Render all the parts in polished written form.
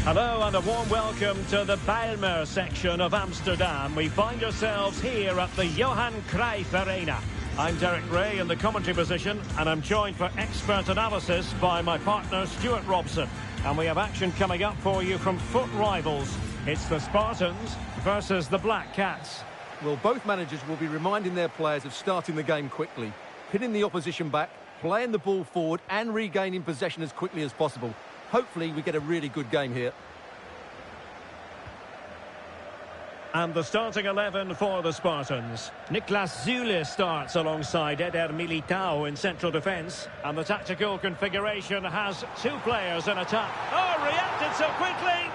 Hello and a warm welcome to the Bijlmer section of Amsterdam. We find ourselves here at the Johan Cruyff Arena. I'm Derek Ray in the commentary position, and I'm joined for expert analysis by my partner Stuart Robson. And we have action coming up for you from foot rivals. It's the Spartans versus the Black Cats. Well, both managers will be reminding their players of starting the game quickly, pinning the opposition back, playing the ball forward and regaining possession as quickly as possible. Hopefully we get a really good game here. And the starting 11 for the Spartans. Niklas Süle starts alongside Eder Militao in central defence. And the tactical configuration has two players in attack. Oh, reacted so quickly!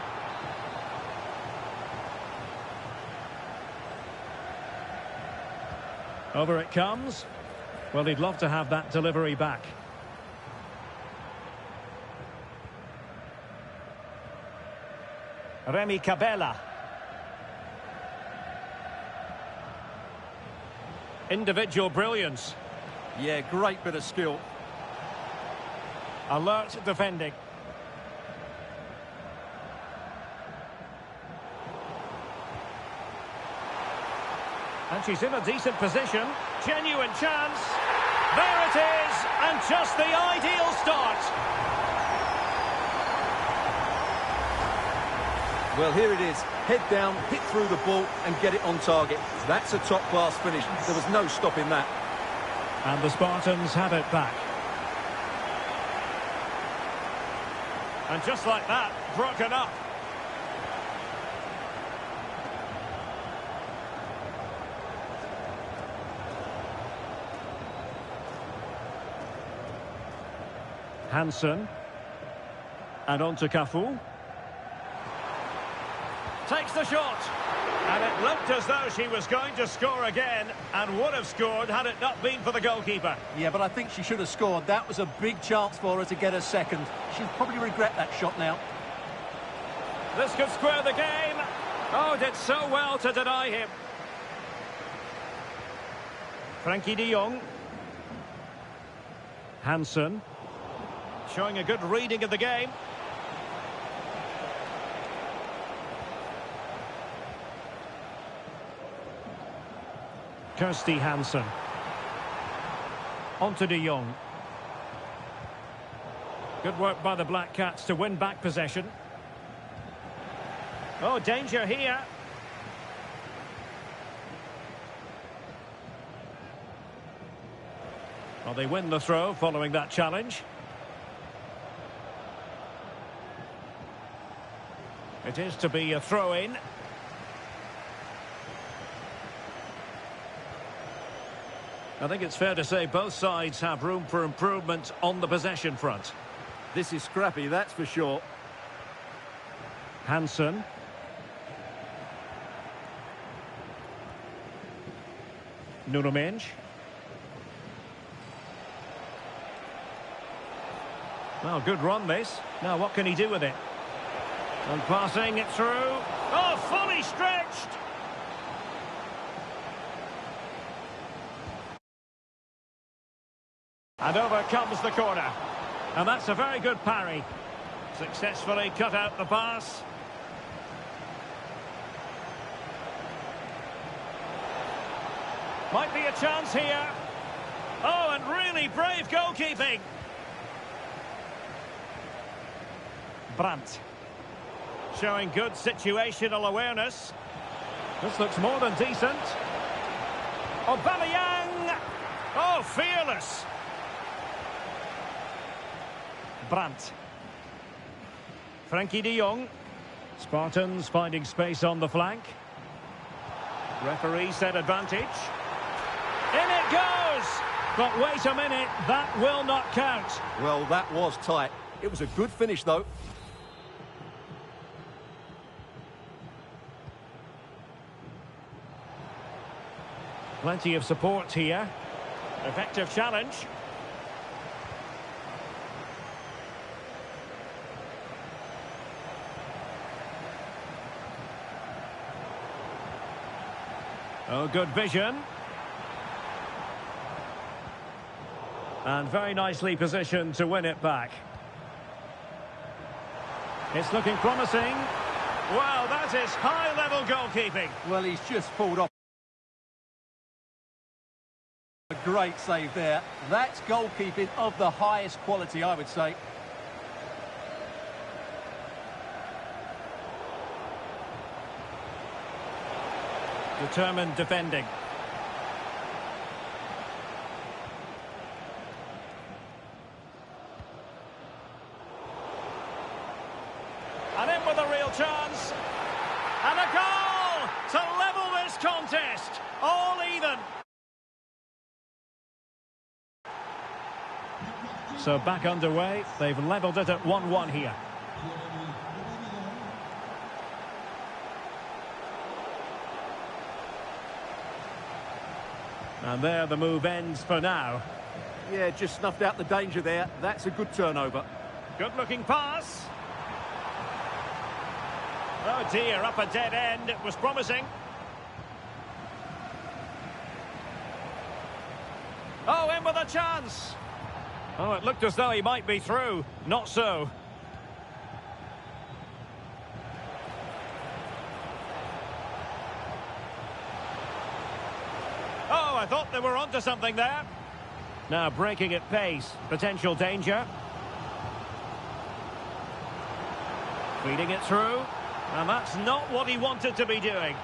Over it comes. Well, he'd love to have that delivery back. Remy Cabella. Individual brilliance. Yeah, great bit of skill. Alert defending. And she's in a decent position. Genuine chance. There it is. And just the ideal start. Well, here it is. Head down, hit through the ball and get it on target. That's a top-class finish. There was no stopping that. And the Spartans have it back. And just like that, broken up. Hansen. And on to Cafu. Takes the shot. And it looked as though she was going to score again, and would have scored had it not been for the goalkeeper. Yeah, but I think she should have scored. That was a big chance for her to get a second. She'll probably regret that shot now. This could square the game. Oh, did so well to deny him. Frankie de Jong. Hansen. Showing a good reading of the game. Kirsty Hansen. On to de Jong. Good work by the Black Cats to win back possession. Oh, danger here. Well, they win the throw following that challenge. It is to be a throw-in. I think it's fair to say both sides have room for improvement on the possession front. This is scrappy, that's for sure. Hansen. Nuno Mendes. Well, good run this. Now what can he do with it? And passing it through. Oh, fully stretched! And over comes the corner. And that's a very good parry. Successfully cut out the pass. Might be a chance here. Oh, and really brave goalkeeping. Brandt. Showing good situational awareness. This looks more than decent. Aubameyang. Oh, fearless. Brandt. Frankie de Jong. Spartans finding space on the flank. Referee said advantage. In it goes! But wait a minute, that will not count. Well, that was tight. It was a good finish, though. Plenty of support here. Effective challenge. Oh, good vision. And very nicely positioned to win it back. It's looking promising. Wow, that is high-level goalkeeping. Well, he's just pulled off a great save there. That's goalkeeping of the highest quality, I would say. Determined defending. And in with a real chance. And a goal to level this contest. All even. So back underway. They've levelled it at 1-1 here. And there the move ends for now. Yeah, just snuffed out the danger there. That's a good turnover. Good-looking pass. Oh dear, up a dead end. It was promising. Oh, in with a chance. Oh, it looked as though he might be through. Not so. Oh, I thought they were onto something there. Now breaking at pace. Potential danger. Feeding it through. And that's not what he wanted to be doing.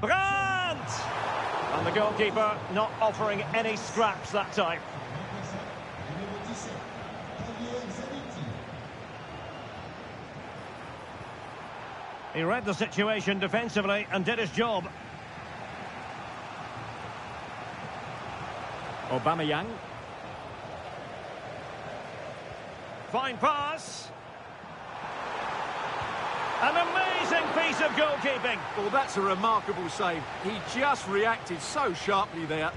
Brandt! And the goalkeeper not offering any scraps that time. He read the situation defensively and did his job. Aubameyang. Fine pass. An amazing piece of goalkeeping. Well, that's a remarkable save. He just reacted so sharply there.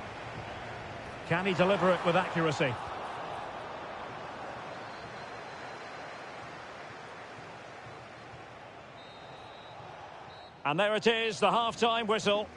Can he deliver it with accuracy? And there it is, the half-time whistle.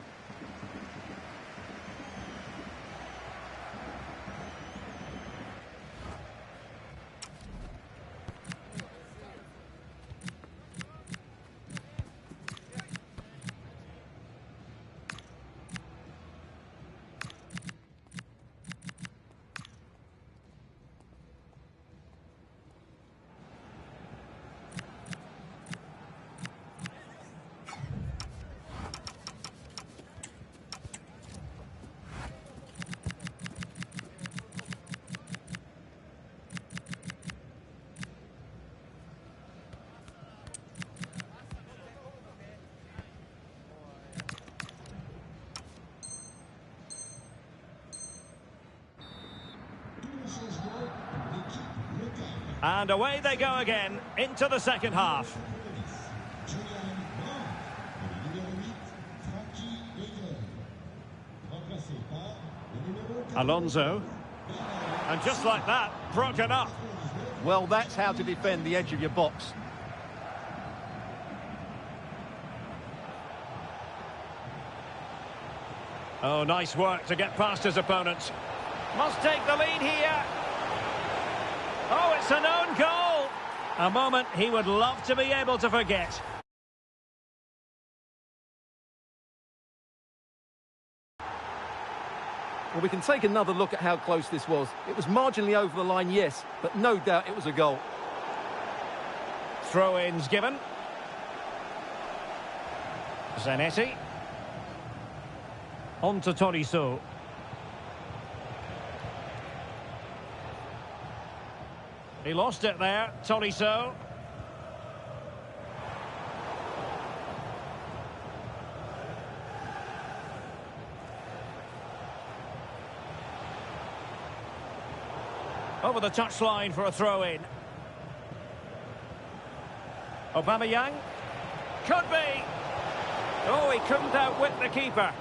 And away they go again, into the second half. Alonso. And just like that, broken up. Well, that's how to defend the edge of your box. Oh, nice work to get past his opponent. Must take the lead here. Oh, it's an own goal. A moment he would love to be able to forget. Well, we can take another look at how close this was. It was marginally over the line, yes, but no doubt it was a goal. Throw-ins given. Zanetti. On to Tolisso. He lost it there, Tolisso. Over the touchline for a throw-in. Aubameyang. Could be. Oh, he couldn't outwit the keeper.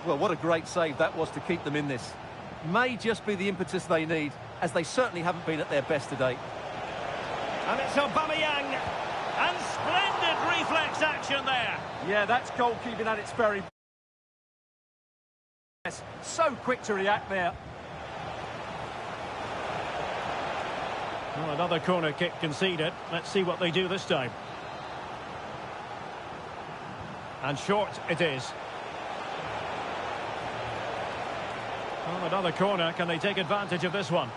Well, what a great save that was to keep them in this. May just be the impetus they need, as they certainly haven't been at their best today. And it's Aubameyang. And splendid reflex action there. Yeah, that's goalkeeping at its very best. So quick to react there. Well, another corner kick conceded. Let's see what they do this time. And short it is. Well, another corner. Can they take advantage of this one?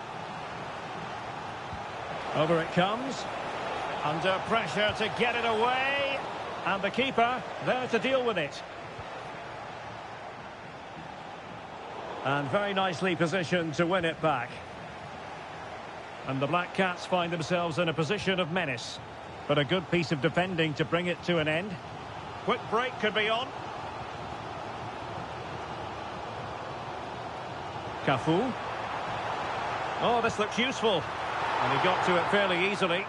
Over it comes. Under pressure to get it away. And the keeper there to deal with it. And very nicely positioned to win it back. And the Black Cats find themselves in a position of menace. But a good piece of defending to bring it to an end. Quick break could be on. Cafu. Oh, this looks useful. And he got to it fairly easily.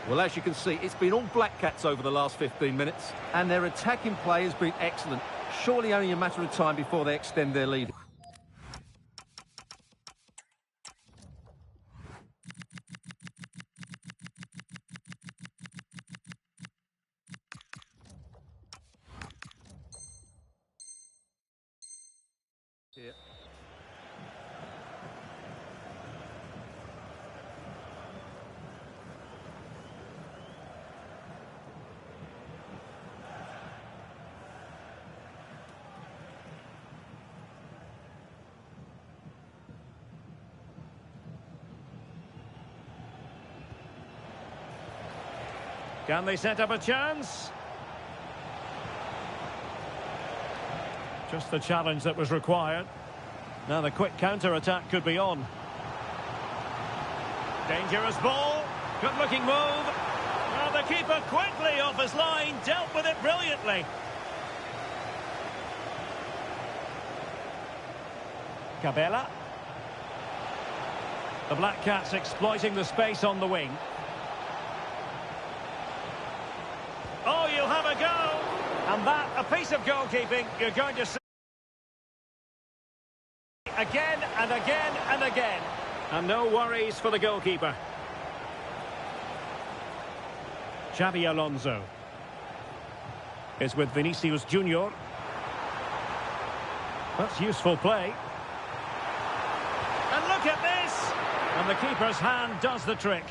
Well, as you can see, it's been all Black Cats over the last 15 minutes. And their attacking play has been excellent. Surely only a matter of time before they extend their lead. Here. Can they set up a chance? Just the challenge that was required. Now the quick counter-attack could be on. Dangerous ball. Good-looking move. Now the keeper quickly off his line. Dealt with it brilliantly. Cabela. The Black Cats exploiting the space on the wing. Oh, you'll have a go. And that, a piece of goalkeeping you're going to see again and again and again. And no worries for the goalkeeper. Xabi Alonso is with Vinicius Junior. That's useful play. And look at this. And the keeper's hand does the trick.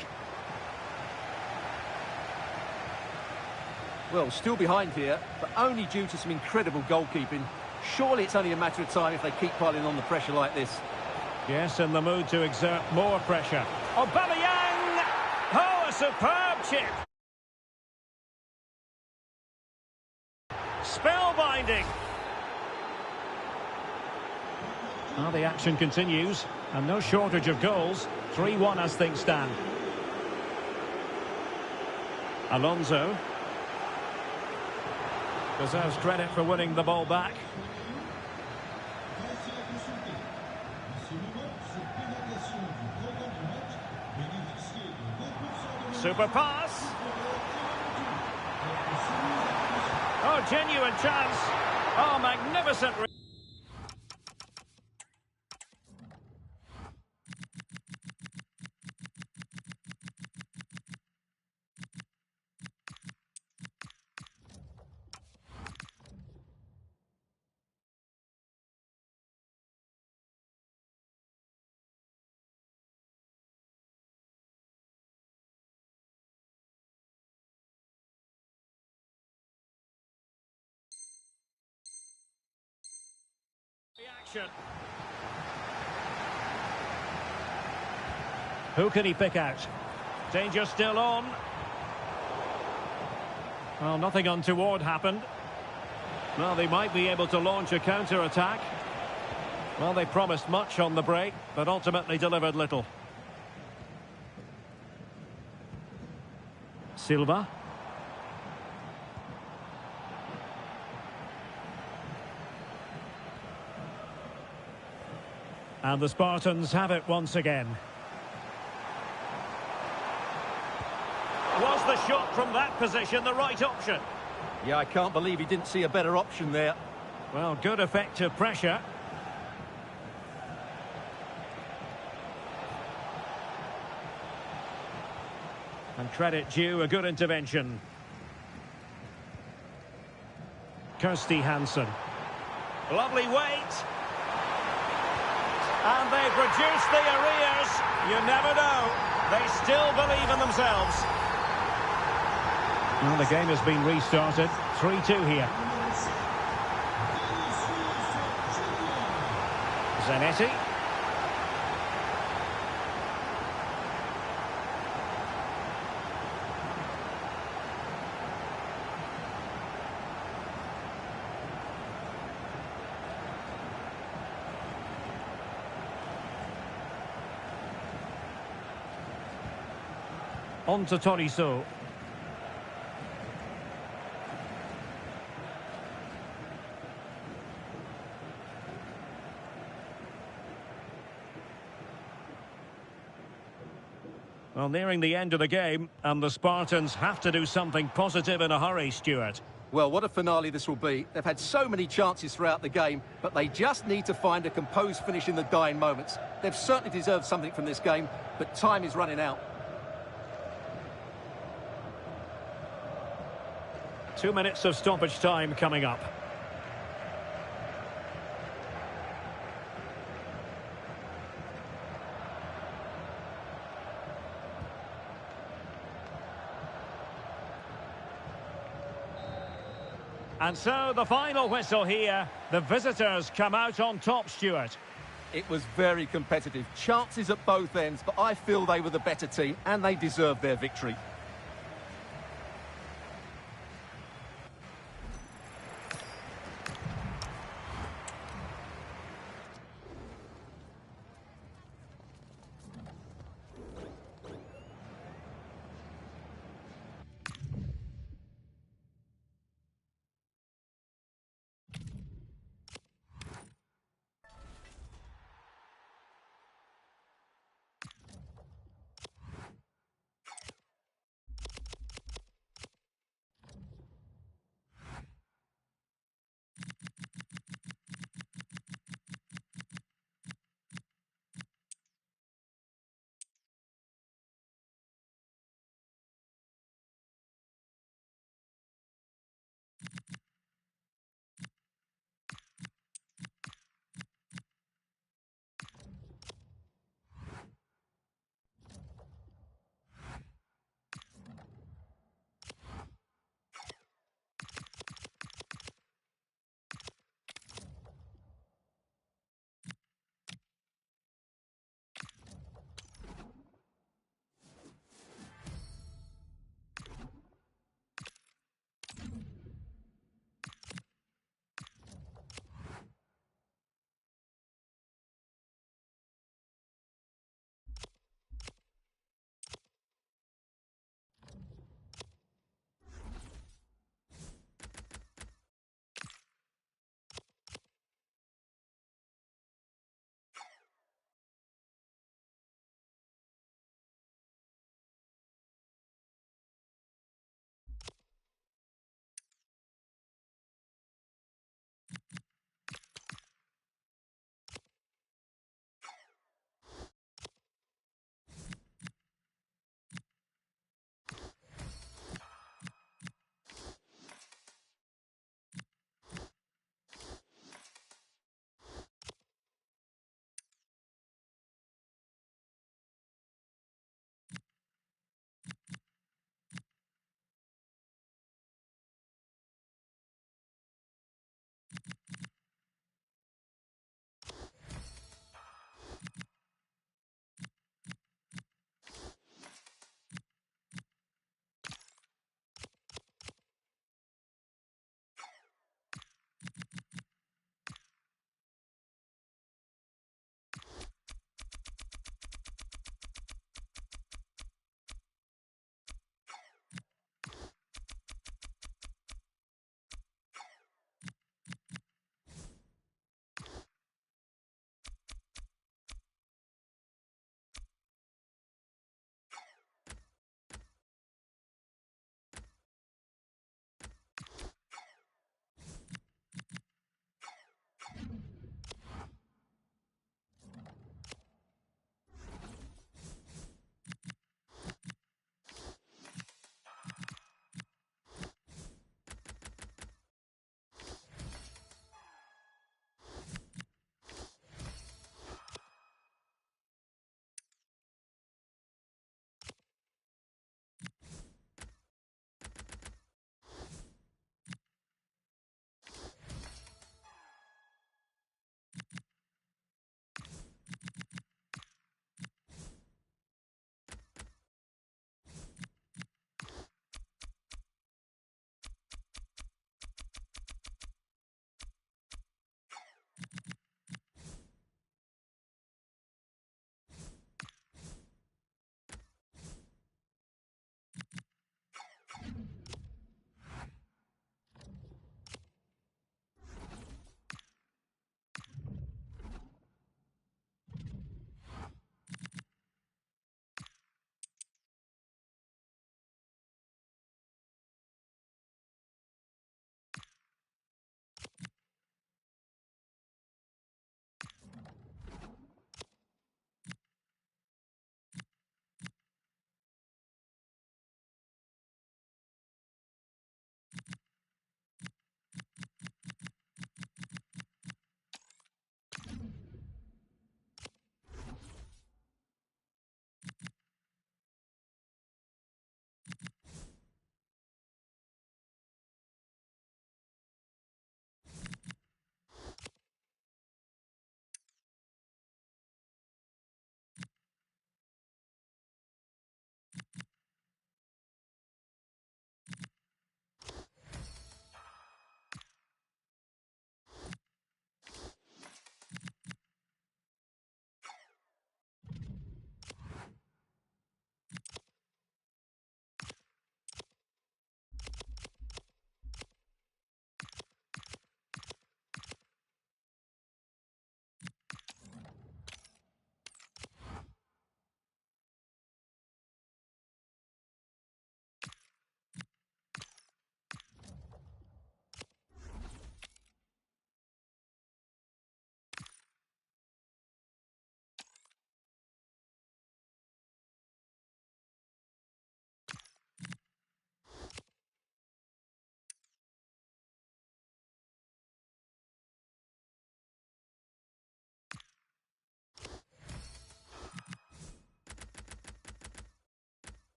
Well, still behind here, but only due to some incredible goalkeeping. Surely it's only a matter of time if they keep piling on the pressure like this. Yes, in the mood to exert more pressure. Aubameyang! Oh, a superb chip! Spellbinding! Now the action continues, and no shortage of goals. 3-1 as things stand. Alonso deserves credit for winning the ball back. Super pass. Oh, genuine chance. Oh, magnificent. action. Who can he pick out? Danger still on. Well, nothing untoward happened. Well, they might be able to launch a counter-attack. Well, they promised much on the break, but ultimately delivered little. Silva. And the Spartans have it once again. Was the shot from that position the right option? Yeah, I can't believe he didn't see a better option there. Well, good effective pressure. And credit due, a good intervention. Kirsty Hansen. Lovely weight. And they've reduced the arrears. You never know. They still believe in themselves. Well, the game has been restarted. 3-2 here. Zanetti. On to Tolisso. Well, nearing the end of the game, and the Spartans have to do something positive in a hurry, Stuart. Well, what a finale this will be. They've had so many chances throughout the game, but they just need to find a composed finish in the dying moments. They've certainly deserved something from this game, but time is running out. 2 minutes of stoppage time coming up. And so the final whistle here. The visitors come out on top, Stuart. It was very competitive. Chances at both ends, but I feel they were the better team and they deserved their victory.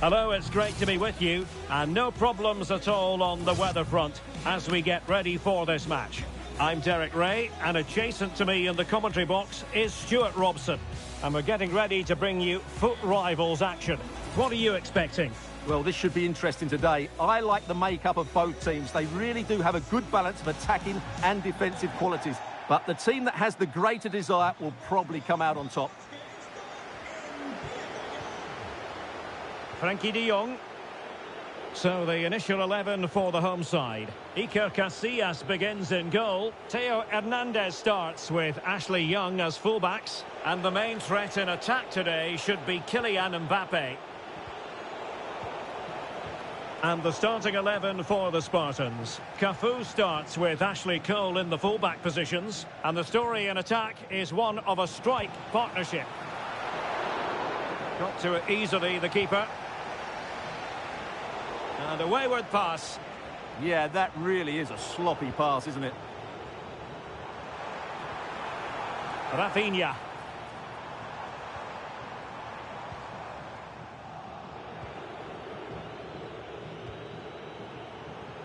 Hello, it's great to be with you, and no problems at all on the weather front as we get ready for this match. I'm Derek Ray, and adjacent to me in the commentary box is Stuart Robson. And we're getting ready to bring you foot rivals action. What are you expecting? Well, this should be interesting today. I like the makeup of both teams. They really do have a good balance of attacking and defensive qualities. But the team that has the greater desire will probably come out on top. Frankie de Jong. So the initial 11 for the home side. Iker Casillas begins in goal. Theo Hernandez starts with Ashley Young as fullbacks. And the main threat in attack today should be Kylian Mbappe. And the starting 11 for the Spartans. Cafu starts with Ashley Cole in the fullback positions. And the story in attack is one of a strike partnership. Got to it easily, the keeper. And a wayward pass. Yeah, that really is a sloppy pass, isn't it? Rafinha.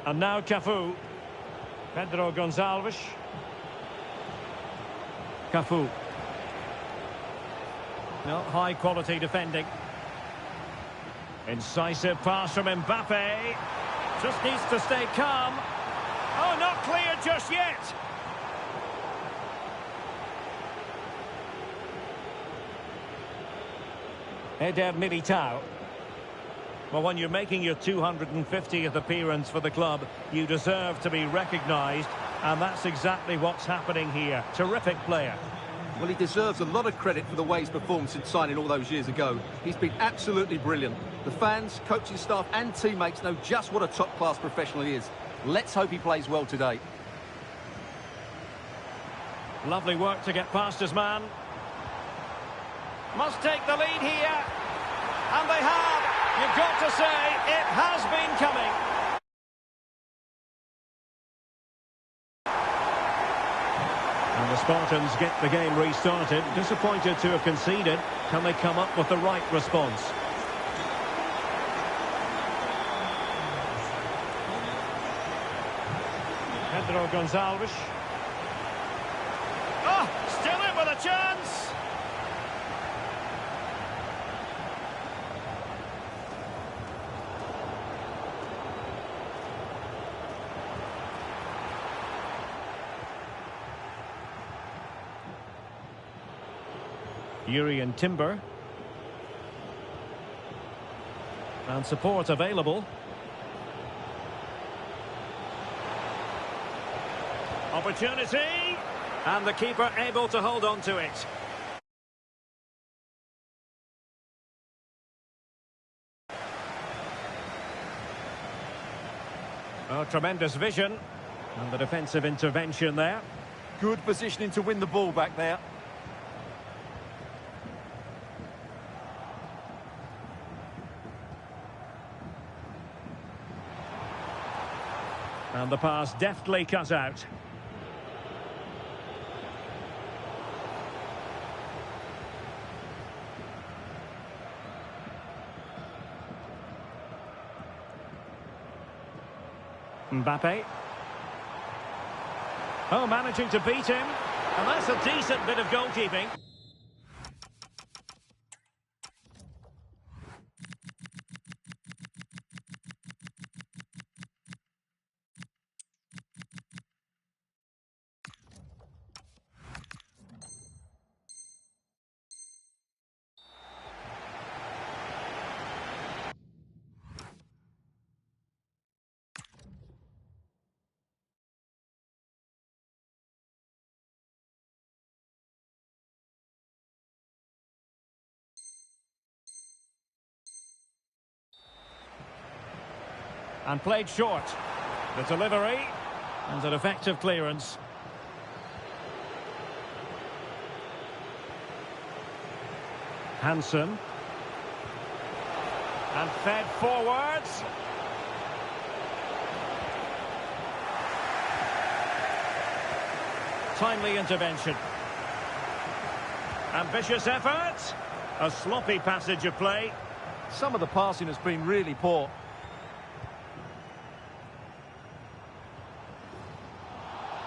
And now Cafu. Pedro Gonçalves. Cafu. No, high quality defending. Incisive pass from Mbappe. Just needs to stay calm. Oh, not clear just yet. Eder Militao. Well, when you're making your 250th appearance for the club, you deserve to be recognised, and that's exactly what's happening here. Terrific player. Well, he deserves a lot of credit for the way he's performed since signing all those years ago. He's been absolutely brilliant. The fans, coaching staff and teammates know just what a top-class professional he is. Let's hope he plays well today. Lovely work to get past his man. Must take the lead here. And they have. You've got to say, it has been coming. And the Spartans get the game restarted. Disappointed to have conceded. Can they come up with the right response? Pedro Gonçalves. Oh, still in with a chance. Urian Timber. And support available. Opportunity. And the keeper able to hold on to it. Oh, tremendous vision. And the defensive intervention there. Good positioning to win the ball back there. And the pass deftly cut out. Mbappe. Oh, managing to beat him. And that's a decent bit of goalkeeping. And played short. The delivery and an effective clearance. Hansen. And fed forwards. Timely intervention. Ambitious effort. A sloppy passage of play. Some of the passing has been really poor.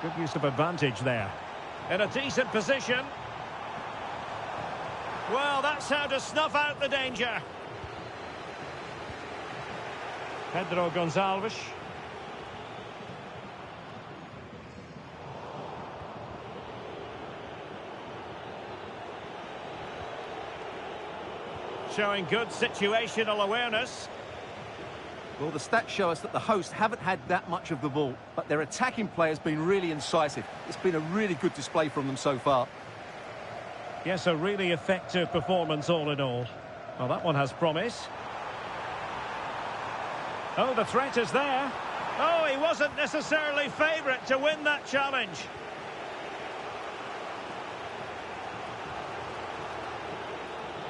Good use of advantage there. In a decent position. Well, that's how to snuff out the danger. Pedro Gonçalves. Showing good situational awareness. Well, the stats show us that the hosts haven't had that much of the ball, but their attacking play has been really incisive. It's been a really good display from them so far. Yes, a really effective performance all in all. Well, that one has promise. Oh, the threat is there. Oh, he wasn't necessarily favourite to win that challenge.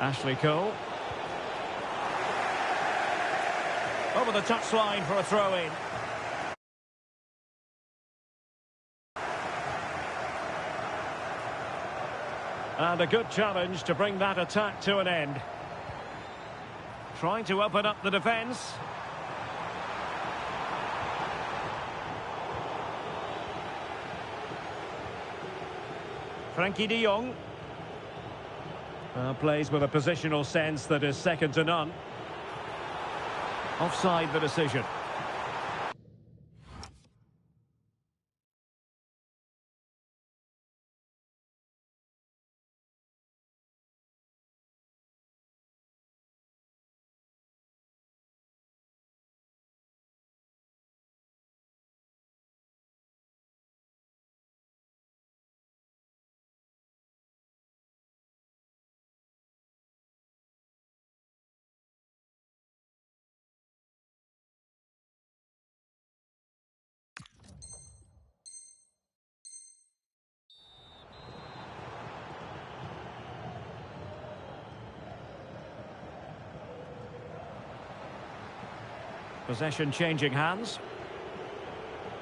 Ashley Cole. Over the touchline for a throw-in. And a good challenge to bring that attack to an end. Trying to open up the defence. Frankie de Jong. Plays with a positional sense that is second to none. Offside the decision. Possession changing hands.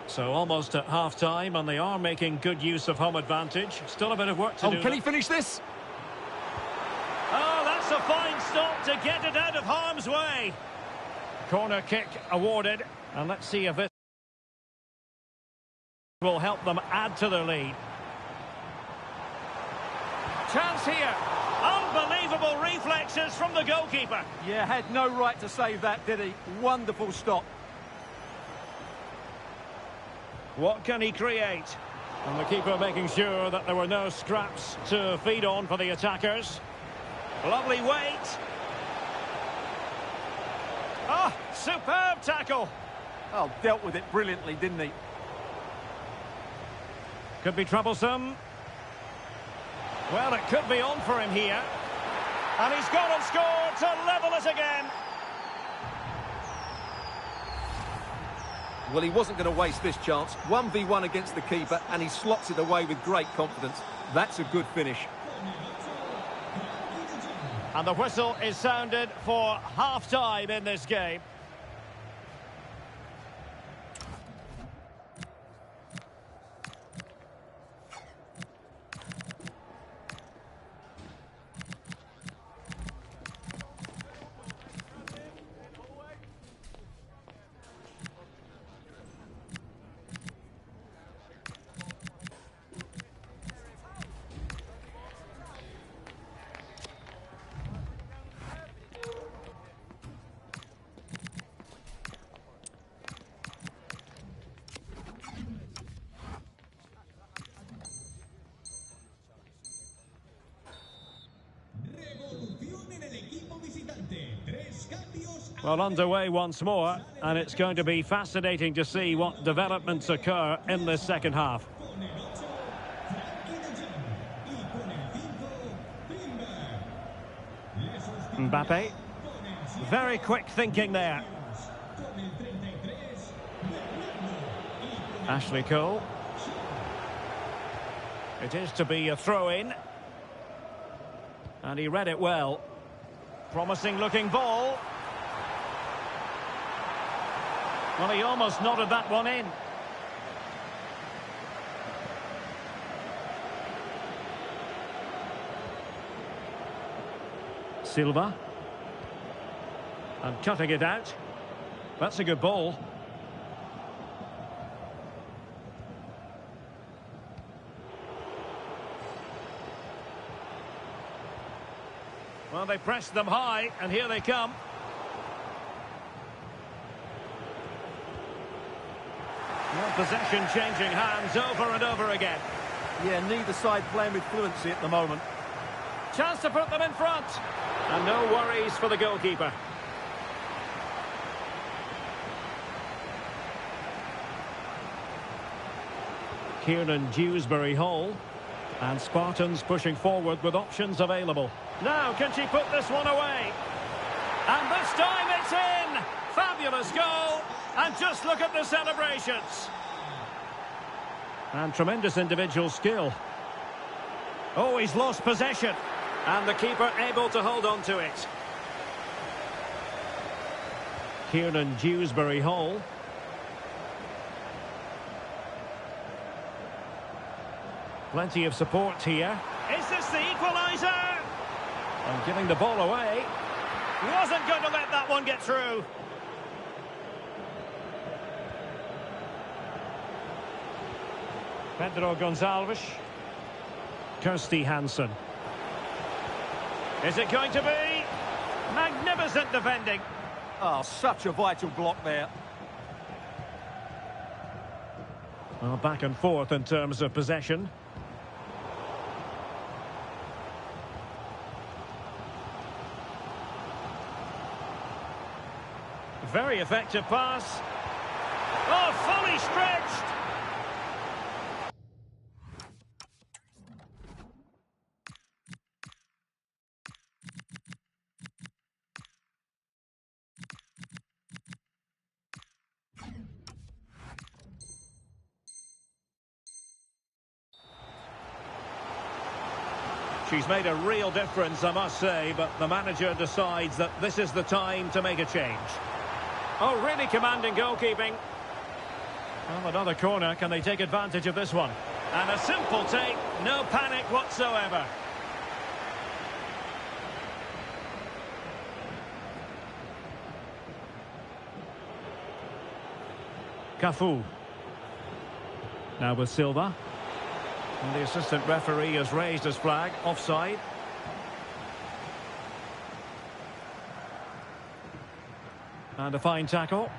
So almost at half-time, and they are making good use of home advantage. Still a bit of work to do. Can he finish this? Oh, that's a fine stop to get it out of harm's way. Corner kick awarded, and let's see if it will help them add to their lead. Chance here. Unbelievable reflexes from the goalkeeper. Yeah, had no right to save that, did he? Wonderful stop. What can he create? And the keeper making sure that there were no scraps to feed on for the attackers. Lovely weight. Ah, superb tackle. Oh, dealt with it brilliantly, didn't he? Could be troublesome. Well, it could be on for him here. And he's gone and scored to level it again. Well, he wasn't going to waste this chance. 1v1 against the keeper, and he slots it away with great confidence. That's a good finish. And the whistle is sounded for half-time in this game. Well, underway once more, and it's going to be fascinating to see what developments occur in this second half. Mbappe. Very quick thinking there. Ashley Cole. It is to be a throw-in. And he read it well. Promising looking ball. Well, he almost nodded that one in. Silva. And cutting it out. That's a good ball. Well, they pressed them high, and here they come. Well, possession changing hands over and over again. Yeah, neither side playing with fluency at the moment. Chance to put them in front. And no worries for the goalkeeper. Kieran Dewsbury-Hall. And Spartans pushing forward with options available. Now, can she put this one away? And this time it's in! Fabulous goal! And just look at the celebrations. And tremendous individual skill. Oh, he's lost possession. And the keeper able to hold on to it. Kieran Dewsbury-Hall. Plenty of support here. Is this the equaliser? And giving the ball away. Wasn't going to let that one get through. Pedro Gonçalves. Kirsty Hansen. Is it going to be? Magnificent defending. Oh, such a vital block there. Well, back and forth in terms of possession. Very effective pass. Oh, fully stretched. She's made a real difference, I must say, but the manager decides that this is the time to make a change. Oh, really commanding goalkeeping. Well, another corner. Can they take advantage of this one? And a simple take. No panic whatsoever. Cafu. Now with Silva. And the assistant referee has raised his flag. Offside. And a fine tackle.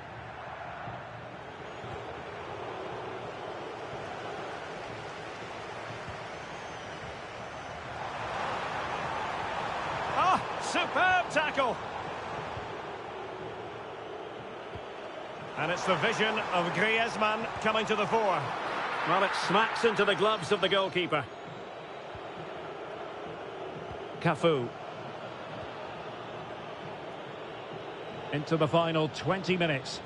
Ah, superb tackle. And it's the vision of Griezmann coming to the fore. Well, it smacks into the gloves of the goalkeeper. Cafu. Into the final 20 minutes.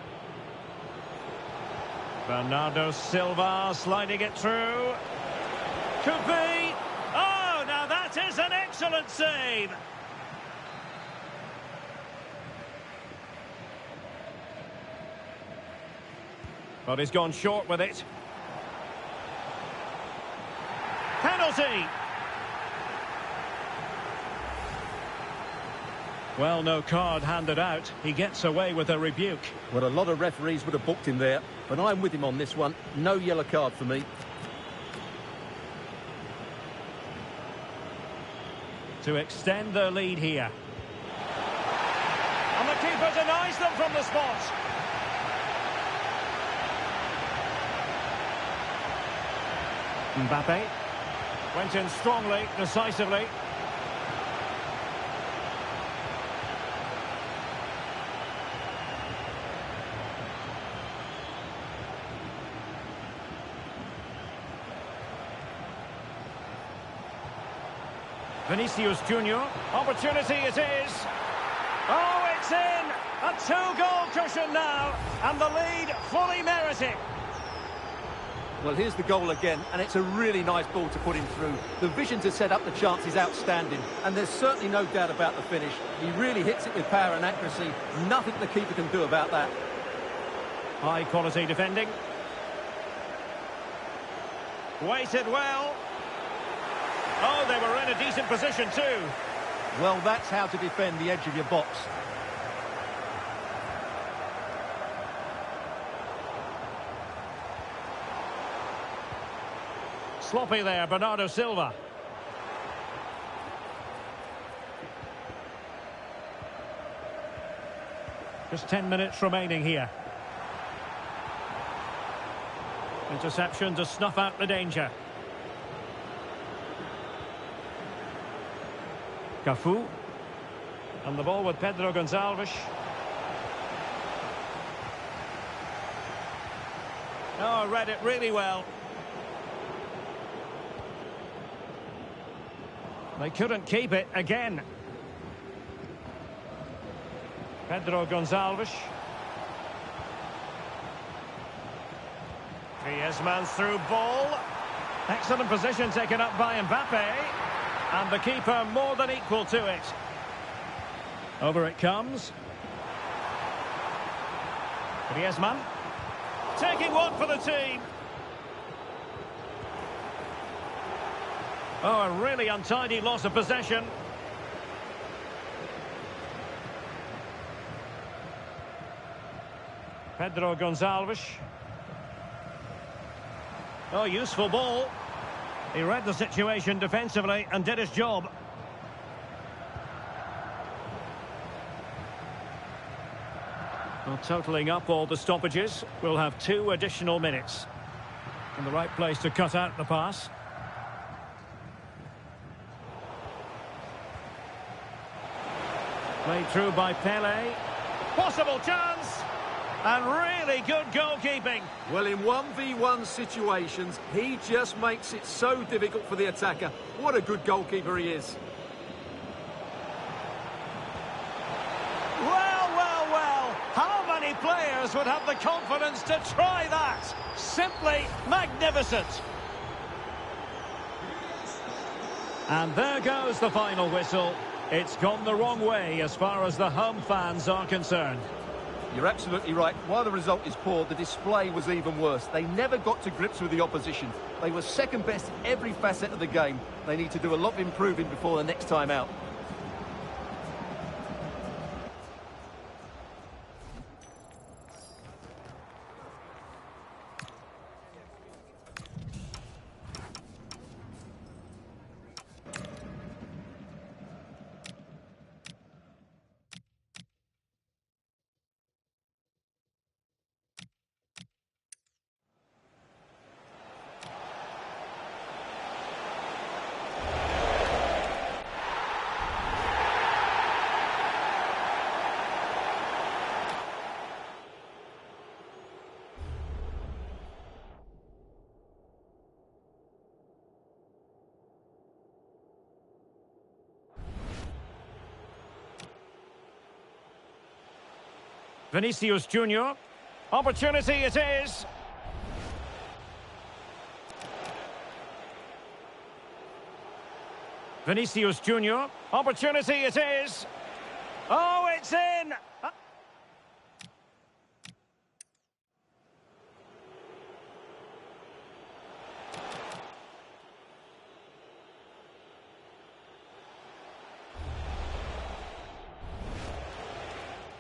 Bernardo Silva sliding it through. Could be. Oh, now that is an excellent save. But he's gone short with it. Penalty. Well, no card handed out. He gets away with a rebuke. Well, a lot of referees would have booked him there, but I'm with him on this one. No yellow card for me. To extend their lead here. And the keeper denies them from the spot. Mbappe went in strongly, decisively. Vinicius Junior. Opportunity it is. Oh, it's in. A two-goal cushion now. And the lead fully merited. Well, here's the goal again, and it's a really nice ball to put him through. The vision to set up the chance is outstanding, and there's certainly no doubt about the finish. He really hits it with power and accuracy. Nothing the keeper can do about that. High-quality defending. Weighted well. Oh, they were in a decent position too. Well, that's how to defend the edge of your box. Sloppy there, Bernardo Silva. Just 10 minutes remaining here. Interception to snuff out the danger. Cafu. And the ball with Pedro Gonçalves. Oh, read it really well. They couldn't keep it again. Pedro Gonçalves. Griezmann's through ball. Excellent position taken up by Mbappe. And the keeper more than equal to it. Over it comes. Griezmann. Taking one for the team. Oh, a really untidy loss of possession. Pedro Gonçalves. Oh, useful ball. He read the situation defensively and did his job. Well, totalling up all the stoppages, we'll have 2 additional minutes. In the right place to cut out the pass. Played through by Pele. Possible chance! And really good goalkeeping. Well, in 1v1 situations, he just makes it so difficult for the attacker. What a good goalkeeper he is. Well. How many players would have the confidence to try that? Simply magnificent. And there goes the final whistle. It's gone the wrong way as far as the home fans are concerned. You're absolutely right. While the result is poor, the display was even worse. They never got to grips with the opposition. They were second best in every facet of the game. They need to do a lot of improving before the next time out. Vinicius Junior. Opportunity it is. Vinicius Junior. Opportunity it is. Oh, it's in.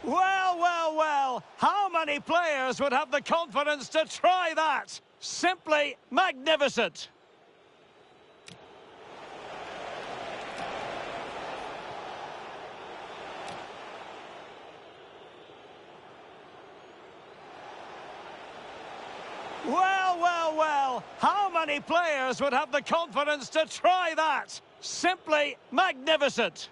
Well. How many players would have the confidence to try that? Simply magnificent. Well. How many players would have the confidence to try that? Simply magnificent.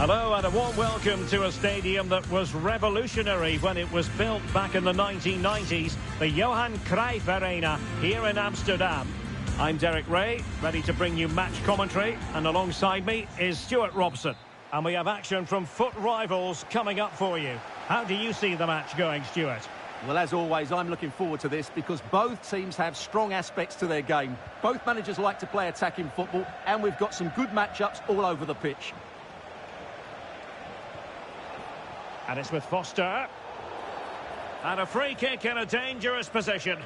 Hello and a warm welcome to a stadium that was revolutionary when it was built back in the 1990s, the Johan Cruyff Arena here in Amsterdam. I'm Derek Ray, ready to bring you match commentary, and alongside me is Stuart Robson. And we have action from foot rivals coming up for you. How do you see the match going, Stuart? Well, as always, I'm looking forward to this because both teams have strong aspects to their game. Both managers like to play attacking football, and we've got some good matchups all over the pitch. And it's with Foster. And a free kick in a dangerous position.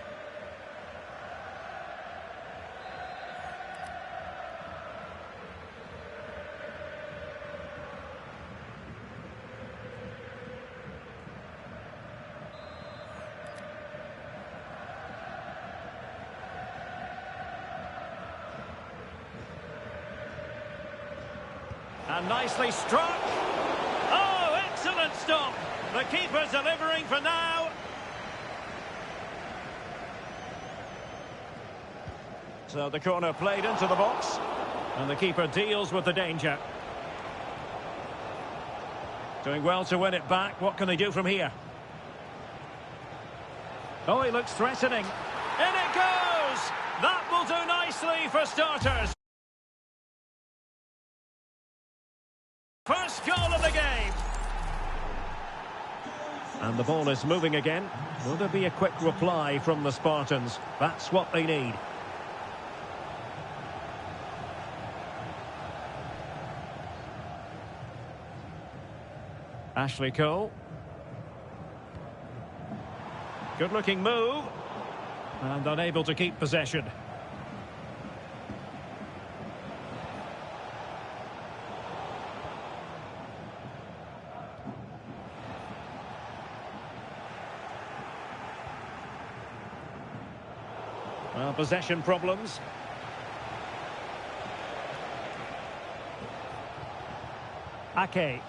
And nicely struck. Oh, excellent stop. The keeper's delivering for now. So the corner played into the box. And the keeper deals with the danger. Doing well to win it back. What can they do from here? Oh, he looks threatening. In it goes! That will do nicely for starters. First goal of the game. And the ball is moving again. Will there be a quick reply from the Spartans? That's what they need. Ashley Cole. Good looking move. And unable to keep possession. Well, possession problems. Ake.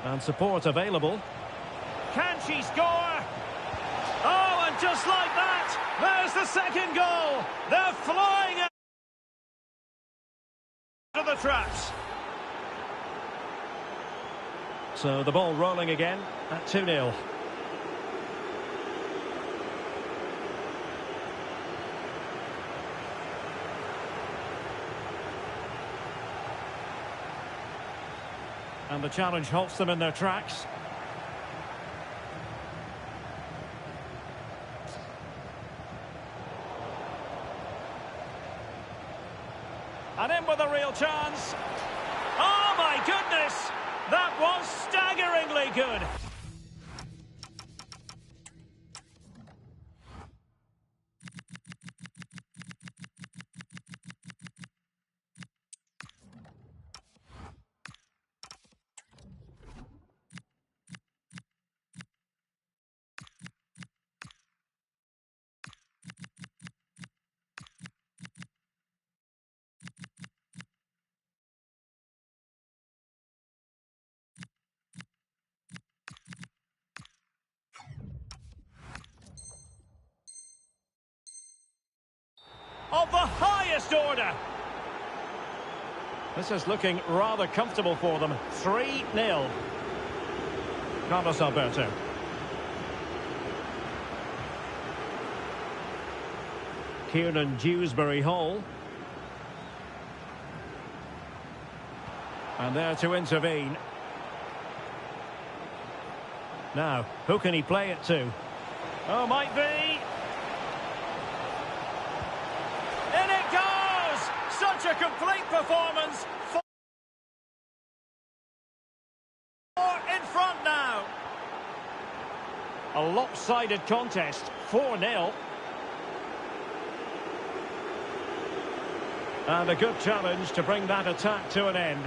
And support available. Can she score? Oh, and just like that, there's the second goal. They're flying out of the traps. So the ball rolling again at 2-0. And the challenge halts them in their tracks. And in with a real chance. Oh my goodness! That was staggeringly good. Of the highest order. This is looking rather comfortable for them. 3-0. Carlos Alberto. Kieran Dewsbury Hall. And there to intervene. Now, who can he play it to? Oh, might be. In it goes! Such a complete performance. 4 in front now. A lopsided contest. 4-0. And a good challenge to bring that attack to an end.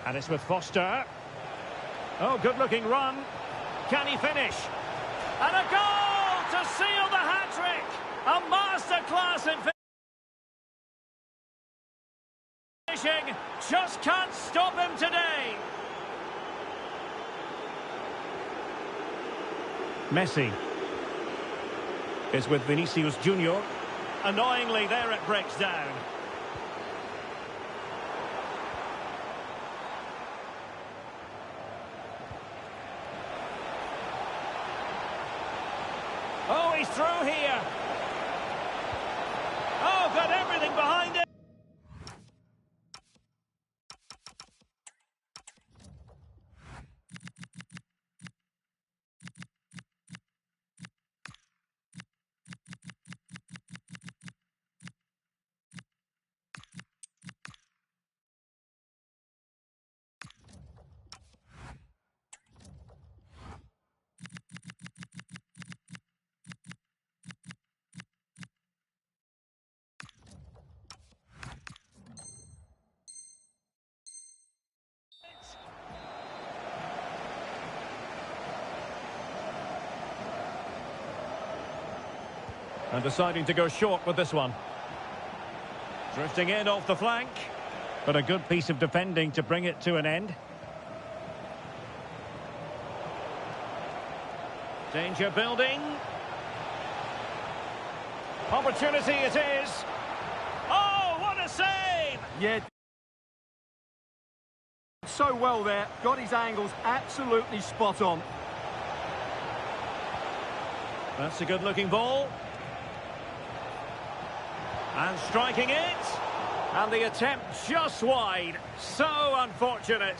And it's with Foster. Oh, good-looking run. Can he finish? And a goal to seal the hat-trick! A masterclass in finishing. Just can't stop him today. Messi is with Vinicius Junior. annoyingly, there it breaks down. Oh, he's through here. Oh, got everything behind it. And deciding to go short with this one. Drifting in off the flank. But a good piece of defending to bring it to an end. Danger building. Opportunity it is. Oh, what a save! Yeah. So well there. Got his angles absolutely spot on. That's a good-looking ball. And striking it. And the attempt just wide. So unfortunate.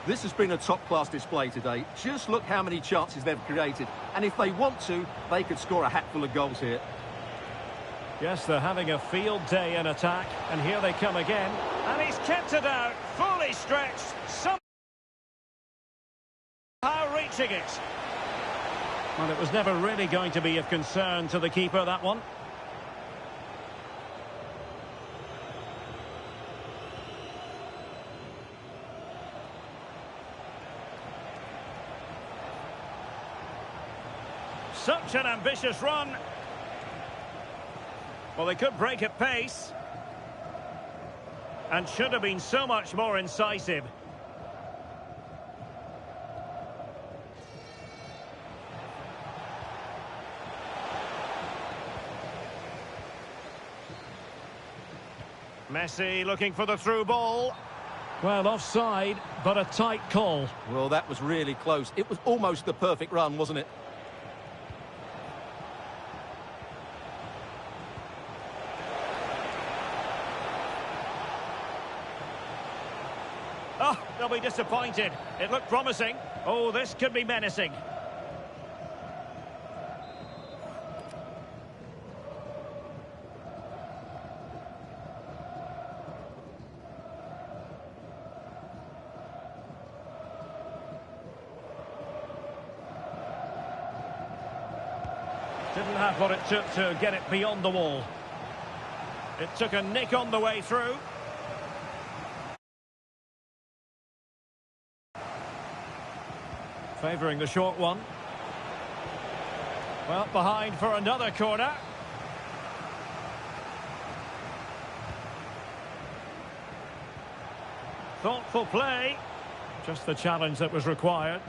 This has been a top-class display today. Just look how many chances they've created. And if they want to, they could score a hatful of goals here. Yes, they're having a field day in attack. And here they come again. And he's kept it out. Fully stretched. Somehow reaching it. Well, it was never really going to be of concern to the keeper, that one. Such an ambitious run. Well, they could break at pace. And should have been so much more incisive. Messi looking for the through ball. Well, offside, but a tight call. Well, that was really close. It was almost the perfect run, wasn't it? Oh, they'll be disappointed. It looked promising. Oh, this could be menacing. Didn't have what it took to get it beyond the wall. It took a nick on the way through. Favouring the short one. Well, behind for another corner. Thoughtful play. Just the challenge that was required.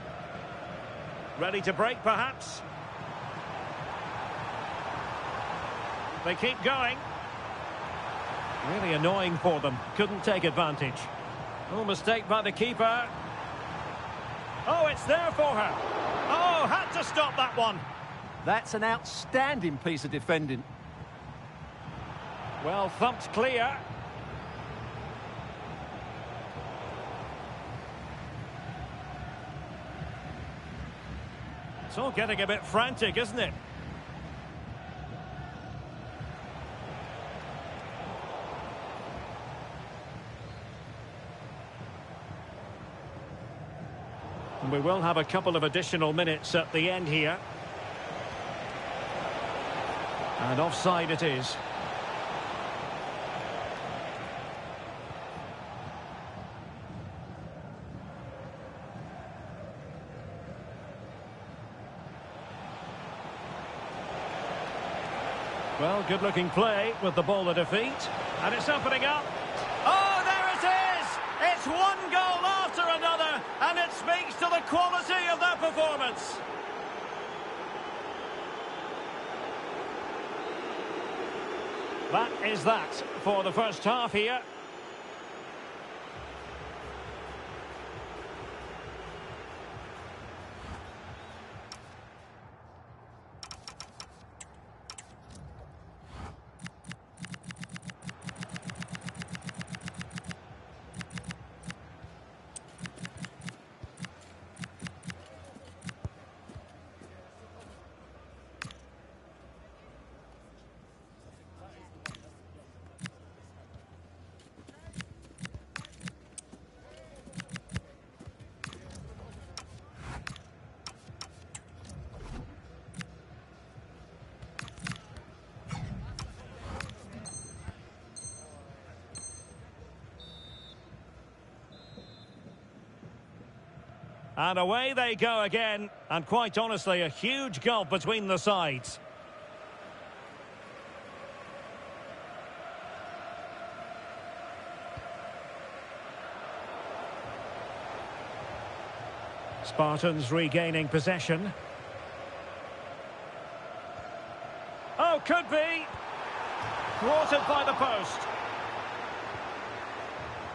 Ready to break, perhaps. They keep going. Really annoying for them. Couldn't take advantage. Oh, mistake by the keeper. Oh, it's there for her. Oh, had to stop that one. That's an outstanding piece of defending. Well, thumped clear. It's all getting a bit frantic, isn't it? And we will have a couple of additional minutes at the end here. And offside it is. Well, good-looking play with the ball at her feet. And it's opening up. Oh, there it is! It's one goal after another, and it speaks to the quality of their performance. That is that for the first half here. And away they go again. And quite honestly, a huge gulf between the sides. Spartans regaining possession. Oh, could be. Thwarted by the post.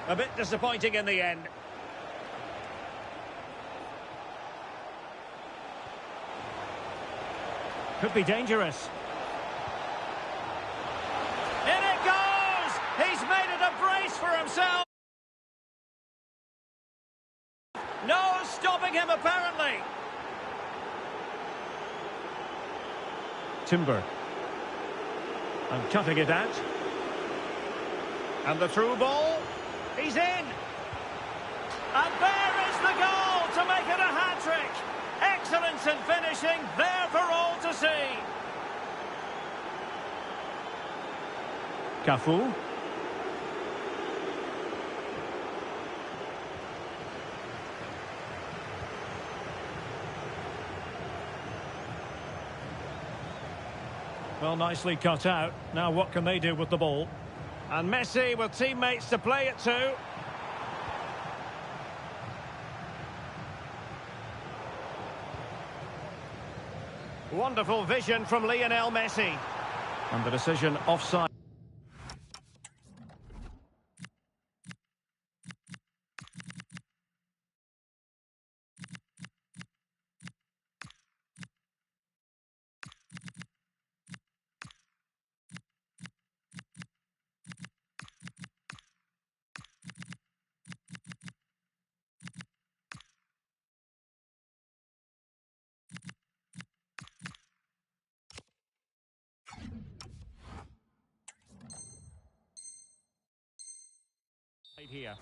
A bit disappointing in the end. Could be dangerous. In it goes! He's made it a brace for himself. No stopping him, apparently. Timber. And cutting it out. And the through ball. He's in. And there is the goal to make it a hat-trick. Excellence in finishing, there for all to see. Cafu. Well, nicely cut out. Now what can they do with the ball? And Messi with teammates to play it to. Wonderful vision from Lionel Messi. And the decision offside. Here.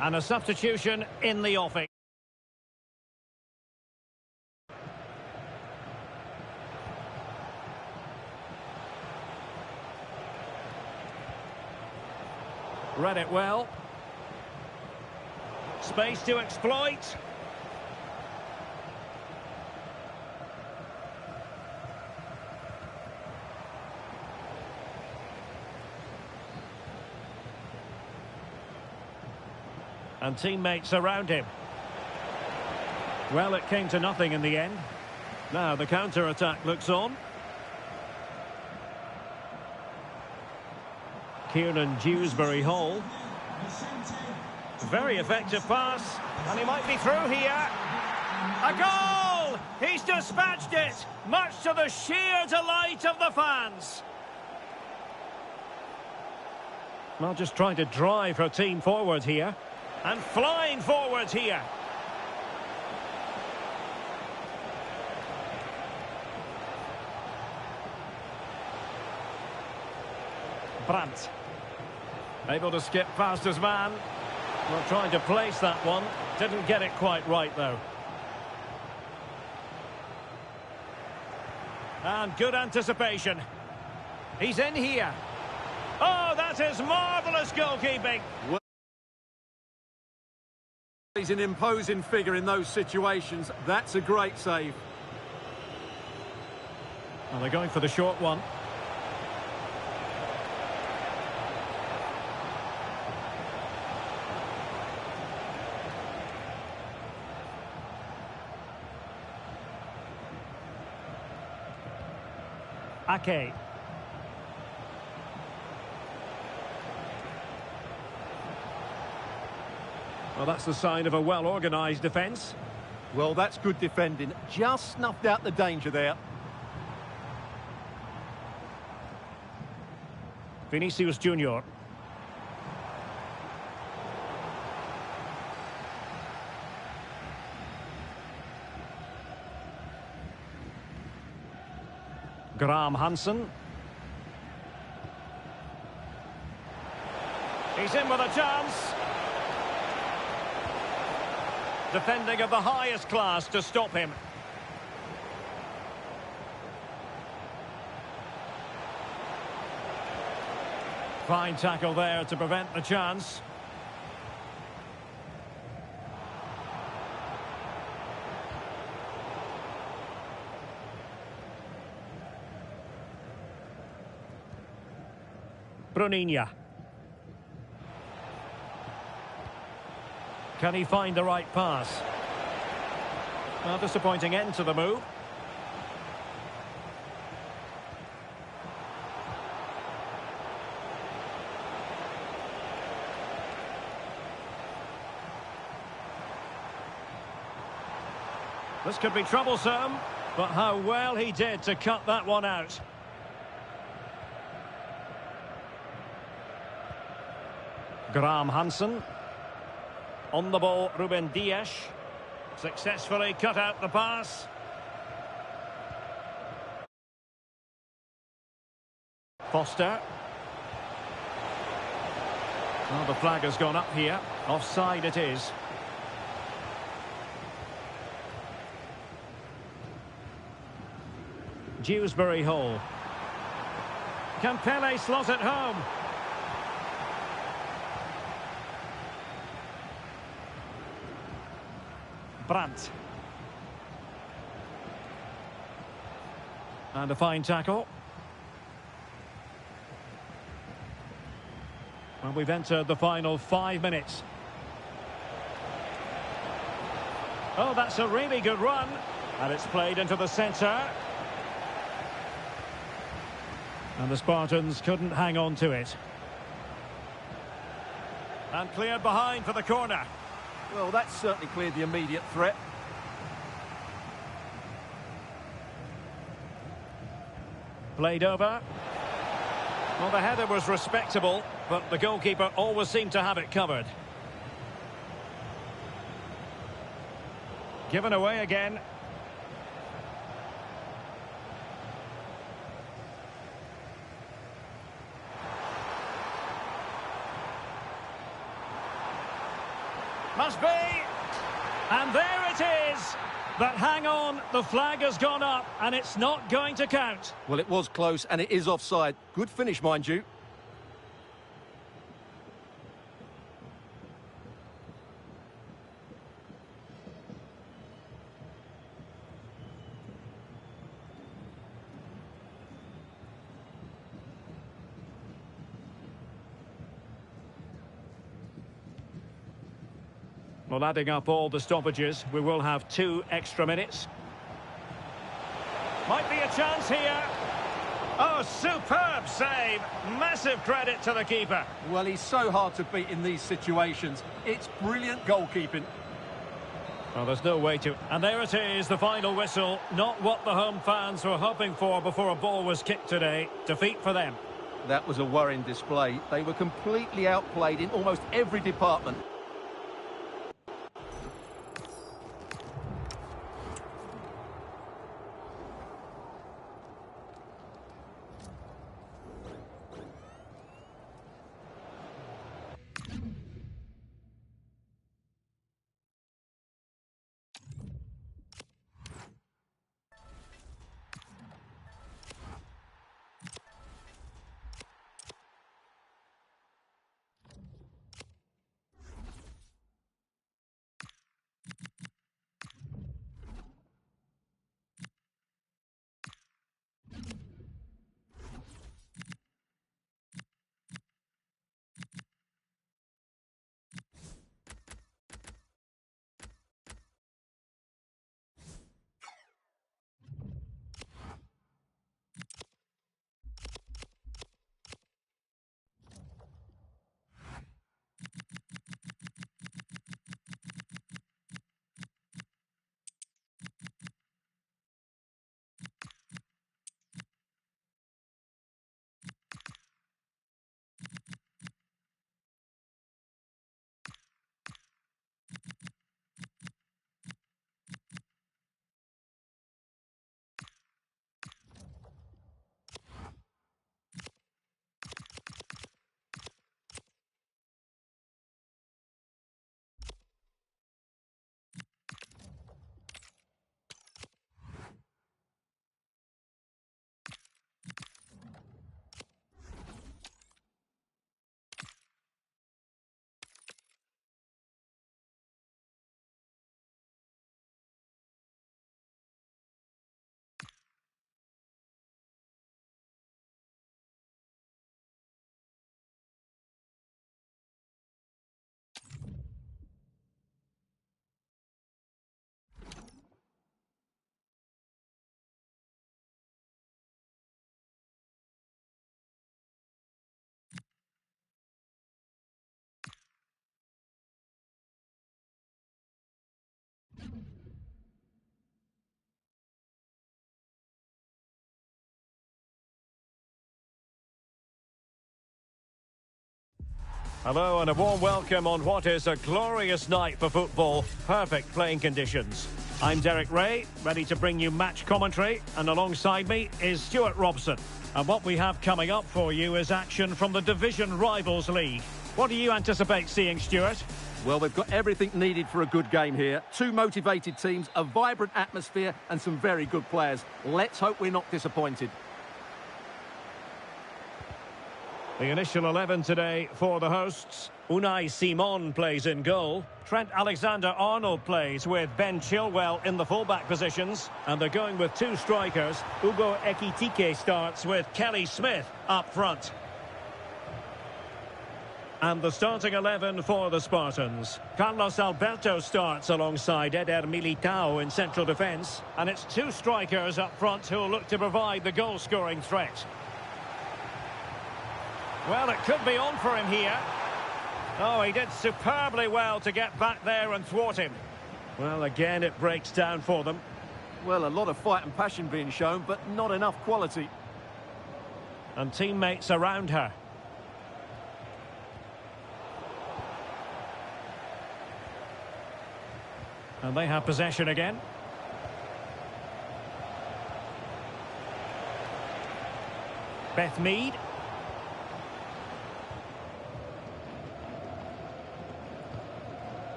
And a substitution in the offing. Read it well. Space to exploit. And teammates around him. Well, it came to nothing in the end. Now the counter-attack looks on. Kieran Dewsbury Hall. Very effective pass. And he might be through here. A goal! He's dispatched it, much to the sheer delight of the fans. Well, just trying to drive her team forward here. And flying forwards here. Brandt. Able to skip past his man. Well, trying to place that one. Didn't get it quite right, though. And good anticipation. He's in here. Oh, that is marvellous goalkeeping. He's an imposing figure in those situations. That's a great save. Well, they're going for the short one. Ake. Well, that's the sign of a well-organised defence. Well, that's good defending. Just snuffed out the danger there. Vinicius Junior. Graham Hansen. He's in with a chance. Defending of the highest class to stop him. Fine tackle there to prevent the chance. Bruninha. Can he find the right pass? A disappointing end to the move. This could be troublesome, but how well he did to cut that one out. Graham Hansen. On the ball, Ruben Dias. Successfully cut out the pass. Foster. Well, the flag has gone up here. Offside it is. Dewsbury Hall. Can Pele slot it home? Brandt. And a fine tackle. Well, we've entered the final 5 minutes. Oh, that's a really good run. And it's played into the centre. And the Spartans couldn't hang on to it. And cleared behind for the corner. Well, that's certainly cleared the immediate threat. Played over. Well, the header was respectable, but the goalkeeper always seemed to have it covered. Given away again. Must be. And there it is. But hang on, the flag has gone up and it's not going to count. Well, it was close and it is offside. Good finish, mind you. Well, adding up all the stoppages, we will have 2 extra minutes. Might be a chance here. Oh, superb save. Massive credit to the keeper. Well, he's so hard to beat in these situations. It's brilliant goalkeeping. Well, there's no way to... And there it is, the final whistle. Not what the home fans were hoping for before a ball was kicked today. Defeat for them. That was a worrying display. They were completely outplayed in almost every department. Hello and a warm welcome on what is a glorious night for football. Perfect playing conditions. I'm Derek Ray, ready to bring you match commentary, and alongside me is Stuart Robson. And what we have coming up for you is action from the Division Rivals League. What do you anticipate seeing, Stuart? Well, they've got everything needed for a good game here. Two motivated teams, a vibrant atmosphere and some very good players. Let's hope we're not disappointed. The initial 11 today for the hosts. Unai Simon plays in goal. Trent Alexander-Arnold plays with Ben Chilwell in the fullback positions. And they're going with two strikers. Ugo Ekitike starts with Kelly Smith up front. And the starting 11 for the Spartans. Carlos Alberto starts alongside Eder Militao in central defence. And it's two strikers up front who'll look to provide the goal-scoring threat. Well, it could be on for him here. Oh, he did superbly well to get back there and thwart him. Well, again, it breaks down for them. Well, a lot of fight and passion being shown, but not enough quality. And teammates around her. And they have possession again. Beth Mead.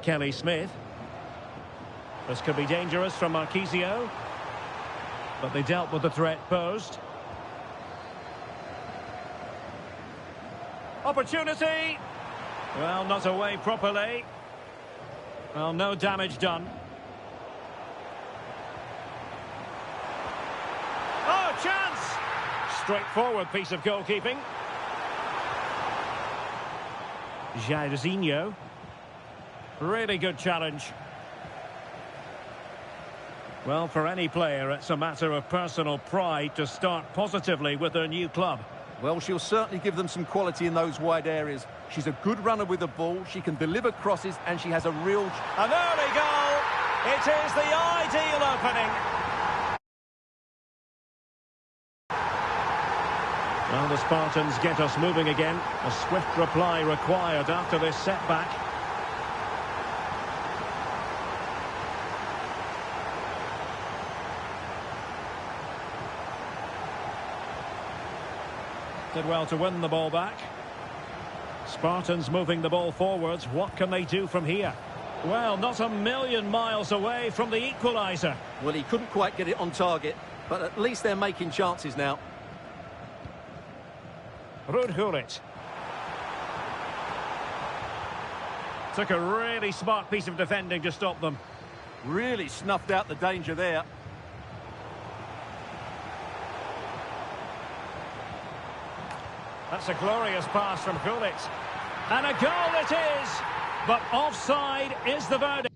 Kelly Smith. This could be dangerous from Marquisio. But they dealt with the threat posed. Opportunity! Well, not away properly. Well, no damage done. Oh, chance! Straightforward piece of goalkeeping. Jairzinho. Really good challenge. Well, for any player, it's a matter of personal pride to start positively with their new club. Well, she'll certainly give them some quality in those wide areas. She's a good runner with the ball, she can deliver crosses, and she has a real... An early goal! It is the ideal opening. Well, the Spartans get us moving again. A swift reply required after this setback. Did well to win the ball back. Spartans moving the ball forwards. What can they do from here? Well, not a million miles away from the equaliser. Well, he couldn't quite get it on target, but at least they're making chances now. Ruud Gullit. Took a really smart piece of defending to stop them. Really snuffed out the danger there. That's a glorious pass from Gullit. And a goal it is! But offside is the verdict.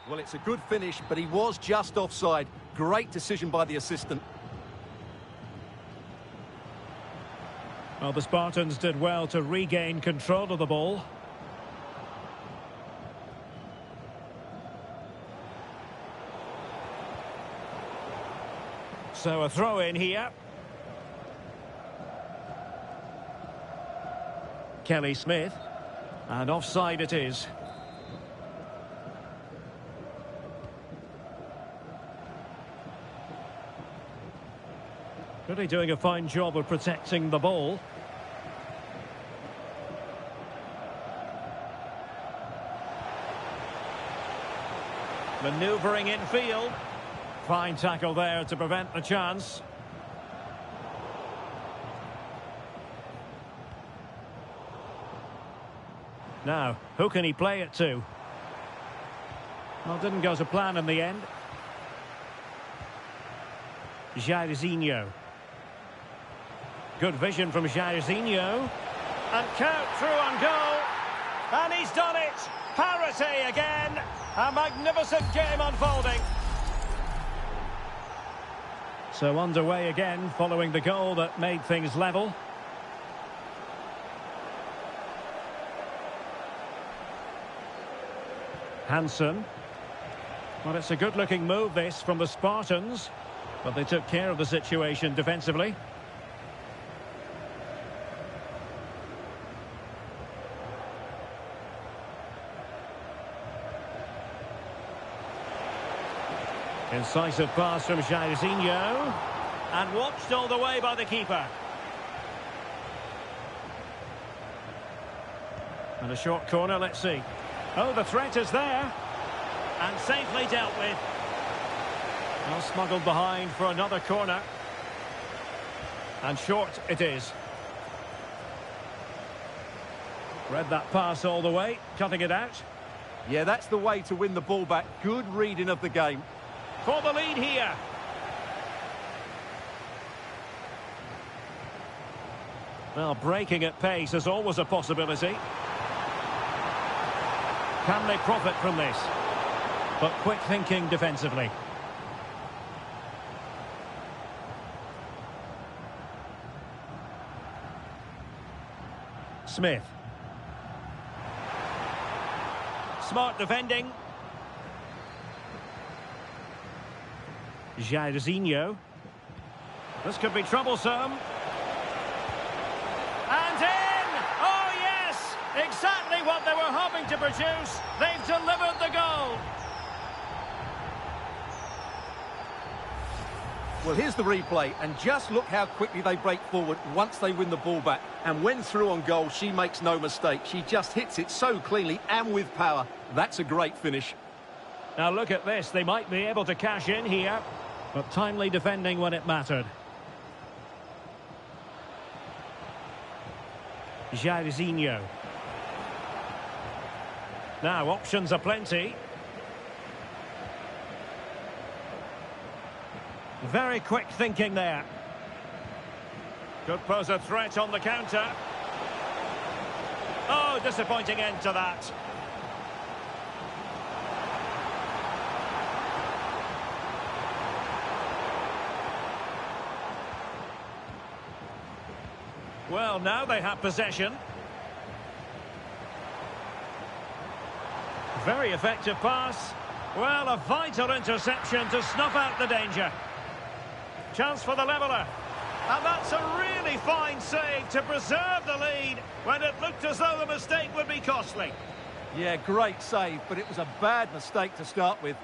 Well, it's a good finish, but he was just offside. Great decision by the assistant. Well, the Spartans did well to regain control of the ball. So a throw in here. Kelly Smith. And offside it is. Really doing a fine job of protecting the ball. Manoeuvring in field. Fine tackle there to prevent the chance. Now, who can he play it to? Well, didn't go to plan in the end. Jairzinho. Good vision from Jairzinho. And count through on goal. And he's done it. Parity again. A magnificent game unfolding. So underway again following the goal that made things level. Hansen. Well, it's a good-looking move, this, from the Spartans. But they took care of the situation defensively. Incisive pass from Jairzinho. And watched all the way by the keeper. And a short corner, let's see. Oh, the threat is there. And safely dealt with. Well, smuggled behind for another corner. And short it is. Read that pass all the way, cutting it out. Yeah, that's the way to win the ball back. Good reading of the game. For the lead here. Well, breaking at pace is always a possibility. Can they profit from this? But quick thinking defensively. Smith. Smart defending. Jairzinho. This could be troublesome. And in! Oh, yes! Exactly what they were hoping to produce. They've delivered the goal. Well, here's the replay, and just look how quickly they break forward once they win the ball back. And when through on goal, she makes no mistake. She just hits it so cleanly and with power. That's a great finish. Now look at this. They might be able to cash in here, but timely defending when it mattered. Jairzinho. Now, options are plenty. Very quick thinking there. Could pose a threat on the counter. Oh, disappointing end to that. Well, now they have possession. Very effective pass. Well, a vital interception to snuff out the danger. Chance for the leveller. And that's a really fine save to preserve the lead when it looked as though the mistake would be costly. Yeah, great save, but it was a bad mistake to start with.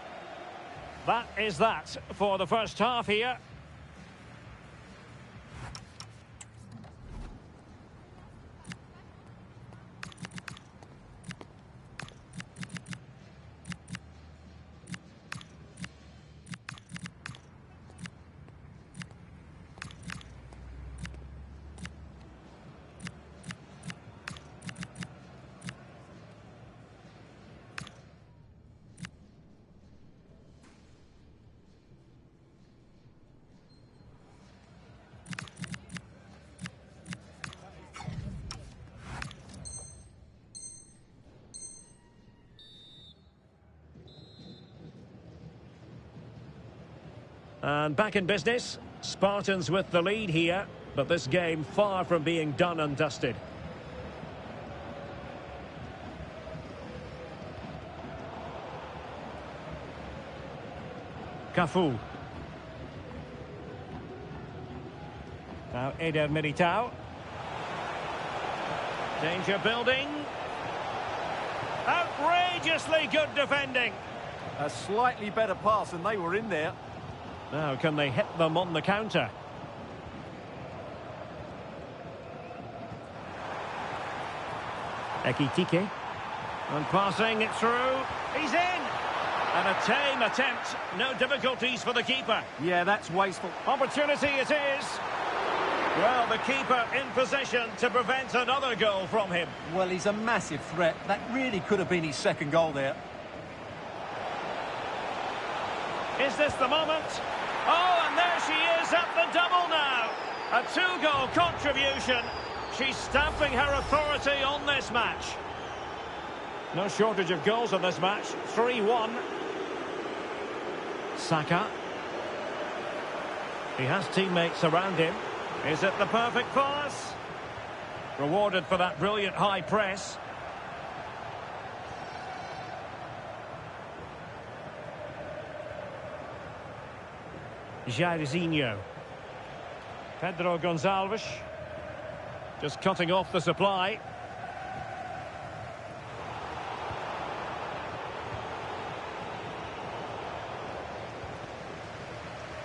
That is that for the first half here. And back in business, Spartans with the lead here, but this game far from being done and dusted. Cafu. Now Eder Militao. Danger building. Outrageously good defending. A slightly better pass and they were in there. Now, can they hit them on the counter? Ekitike. And passing it through. He's in! And a tame attempt. No difficulties for the keeper. Yeah, that's wasteful. Opportunity it is. Well, the keeper in possession to prevent another goal from him. Well, he's a massive threat. That really could have been his second goal there. Is this the moment? Oh, and there she is at the double now. A two-goal contribution. She's stamping her authority on this match. No shortage of goals in this match. 3-1. Saka. He has teammates around him. Is it the perfect pass? Rewarded for that brilliant high press. Jairzinho. Pedro Gonçalves. Just cutting off the supply.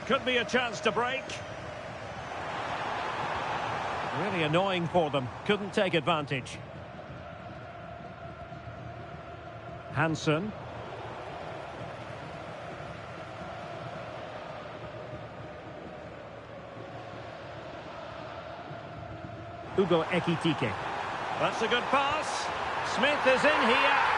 Could be a chance to break. Really annoying for them. Couldn't take advantage. Hansen. Hugo Ekitike. That's a good pass. Smith is in here.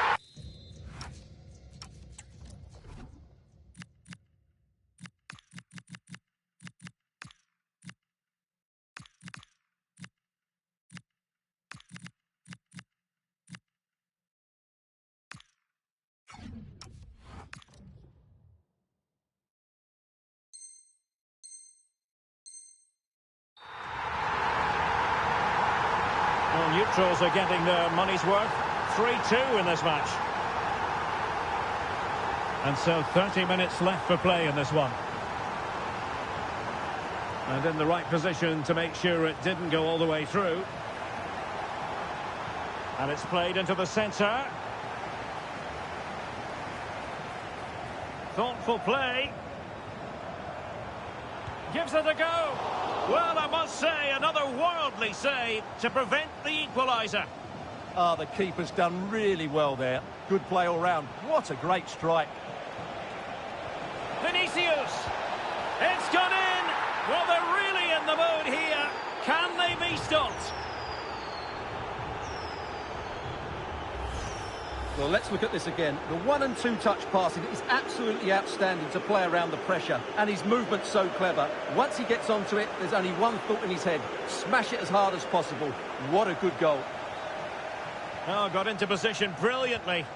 Well, neutrals are getting their money's worth. 3-2 in this match. And so 30 minutes left for play in this one. And in the right position to make sure it didn't go all the way through. And it's played into the centre. Thoughtful play. Gives it a go. Well, I must say, another worldly save to prevent the equaliser. Ah, the keeper's done really well there. Good play all round. What a great strike. Vinicius. It's gone in. Well, they're really in the mood here. Can they be stopped? Well, let's look at this again. The 1- and 2-touch passing is absolutely outstanding to play around the pressure. And his movement's so clever. Once he gets onto it, there's only one thought in his head. Smash it as hard as possible. What a good goal. Oh, got into position brilliantly.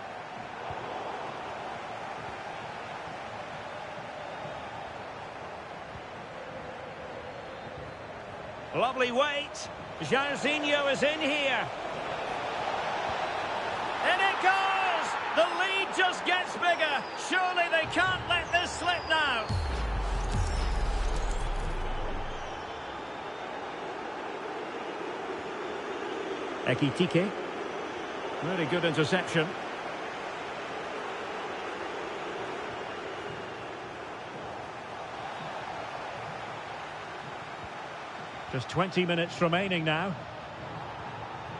Lovely weight. Jairzinho is in here. In it goes! The lead just gets bigger. Surely they can't let this slip now. Ekitike. Really good interception. Just 20 minutes remaining now.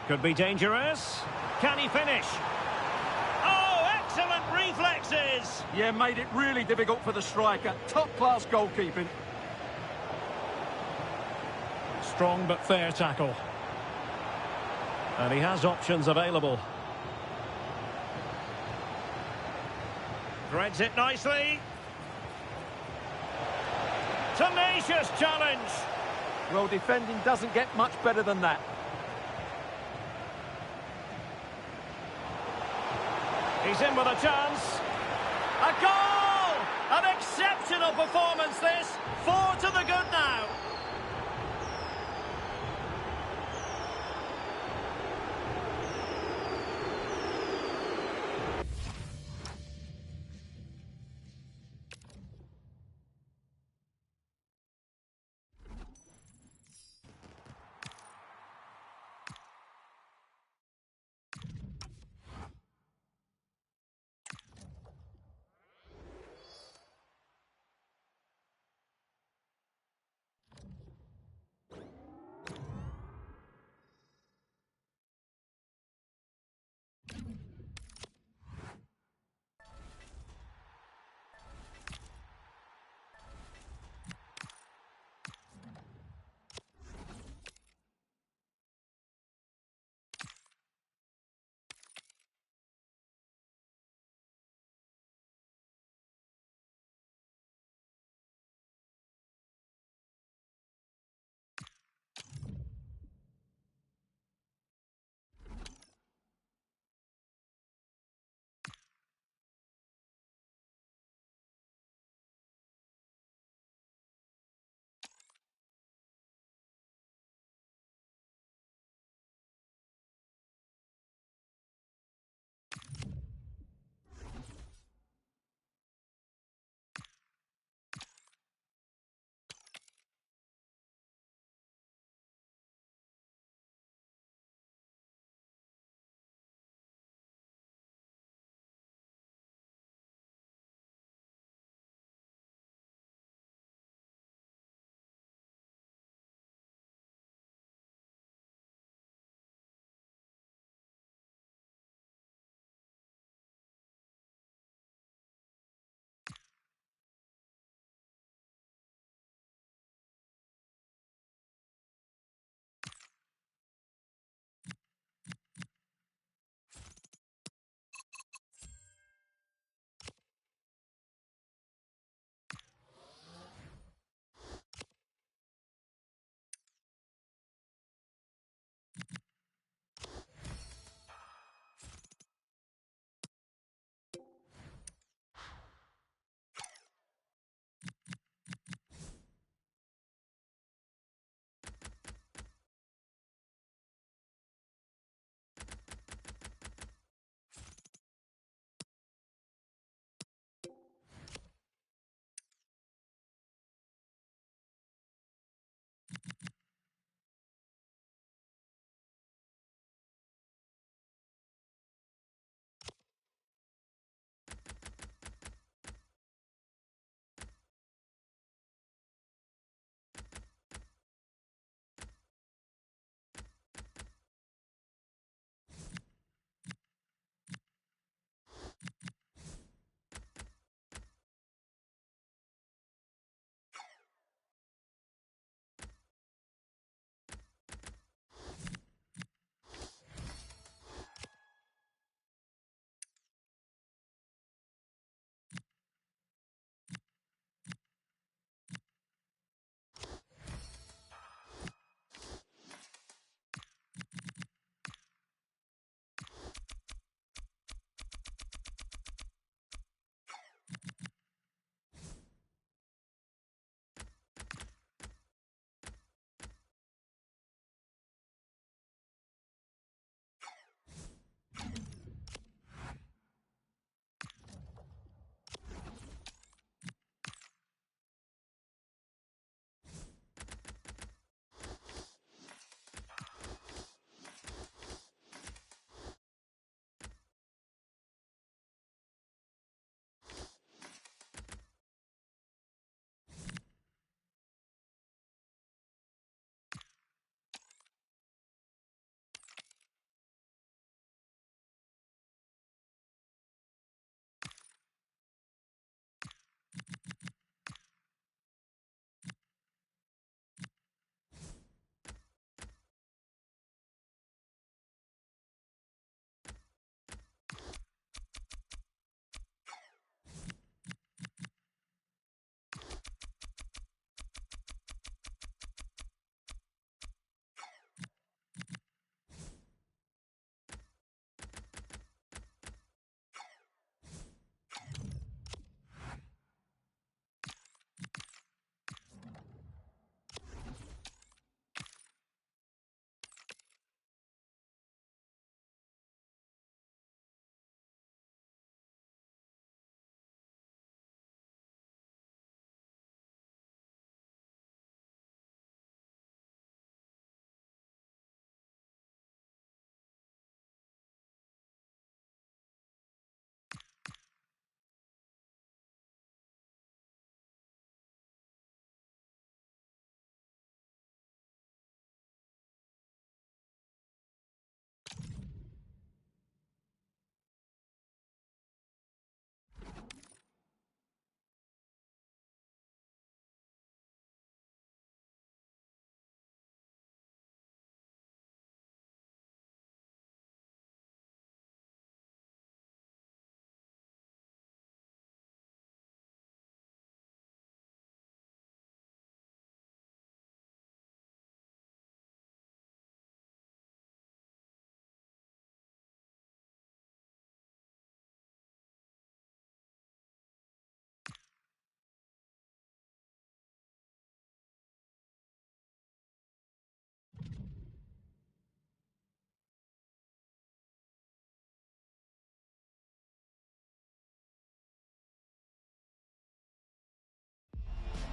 Could be dangerous. Can he finish? Oh, excellent reflexes! Yeah, made it really difficult for the striker. Top-class goalkeeping. Strong but fair tackle. And he has options available. Threads it nicely. Tenacious challenge. Well, defending doesn't get much better than that. He's in with a chance. A goal! An exceptional performance this. 4 to the good now.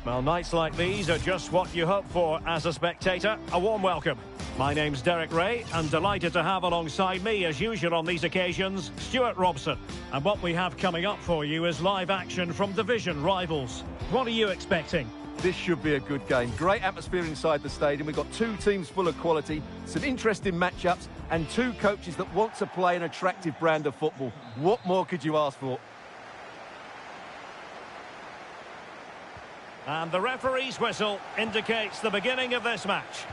Well, nights like these are just what you hope for as a spectator. A warm welcome. My name's Derek Ray, and delighted to have alongside me, as usual on these occasions, Stuart Robson. And what we have coming up for you is live action from division rivals. What are you expecting? This should be a good game. Great atmosphere inside the stadium. We've got two teams full of quality, some interesting matchups, and two coaches that want to play an attractive brand of football. What more could you ask for? And the referee's whistle indicates the beginning of this match.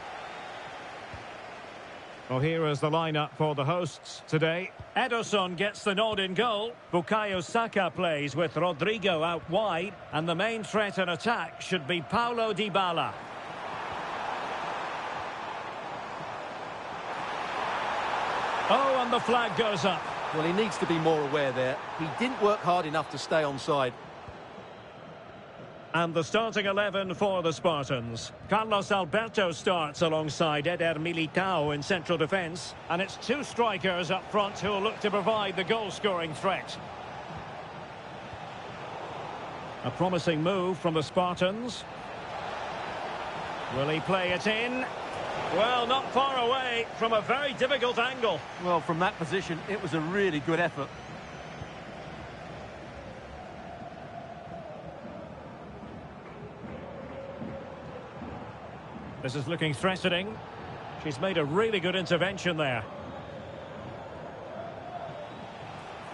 Well, here is the lineup for the hosts today. Ederson gets the nod in goal. Bukayo Saka plays with Rodrigo out wide. And the main threat in attack should be Paulo Dybala. Oh, and the flag goes up. Well, he needs to be more aware there. He didn't work hard enough to stay onside. And the starting 11 for the Spartans. Carlos Alberto starts alongside Eder Militao in central defence. And it's two strikers up front who will look to provide the goal-scoring threat. A promising move from the Spartans. Will he play it in? Well, not far away from a very difficult angle. Well, from that position, it was a really good effort. This is looking threatening. She's made a really good intervention there.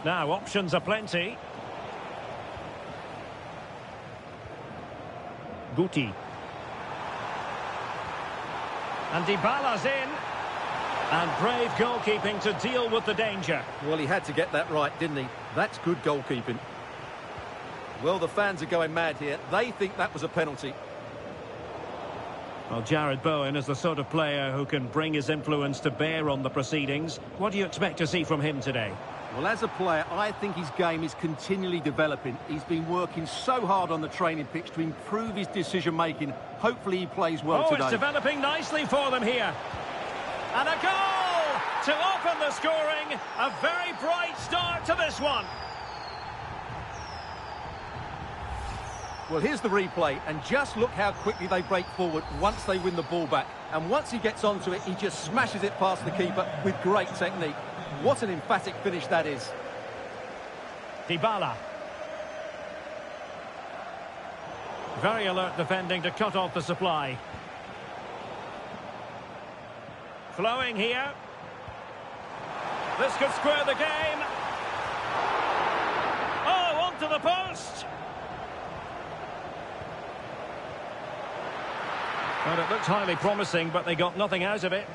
Now, options are plenty. Guti. And Dybala's in. And brave goalkeeping to deal with the danger. Well, he had to get that right, didn't he? That's good goalkeeping. Well, the fans are going mad here. They think that was a penalty. Well, Jared Bowen is the sort of player who can bring his influence to bear on the proceedings. What do you expect to see from him today? Well, as a player, I think his game is continually developing. He's been working so hard on the training pitch to improve his decision-making. Hopefully he plays well today. Oh, it's developing nicely for them here. And a goal to open the scoring. A very bright start to this one. Well, here's the replay, and just look how quickly they break forward once they win the ball back. And once he gets onto it, he just smashes it past the keeper with great technique. What an emphatic finish that is. Dybala. Very alert defending to cut off the supply. Flowing here. This could square the game. Oh, onto the post. And it looked highly promising, but they got nothing out of it.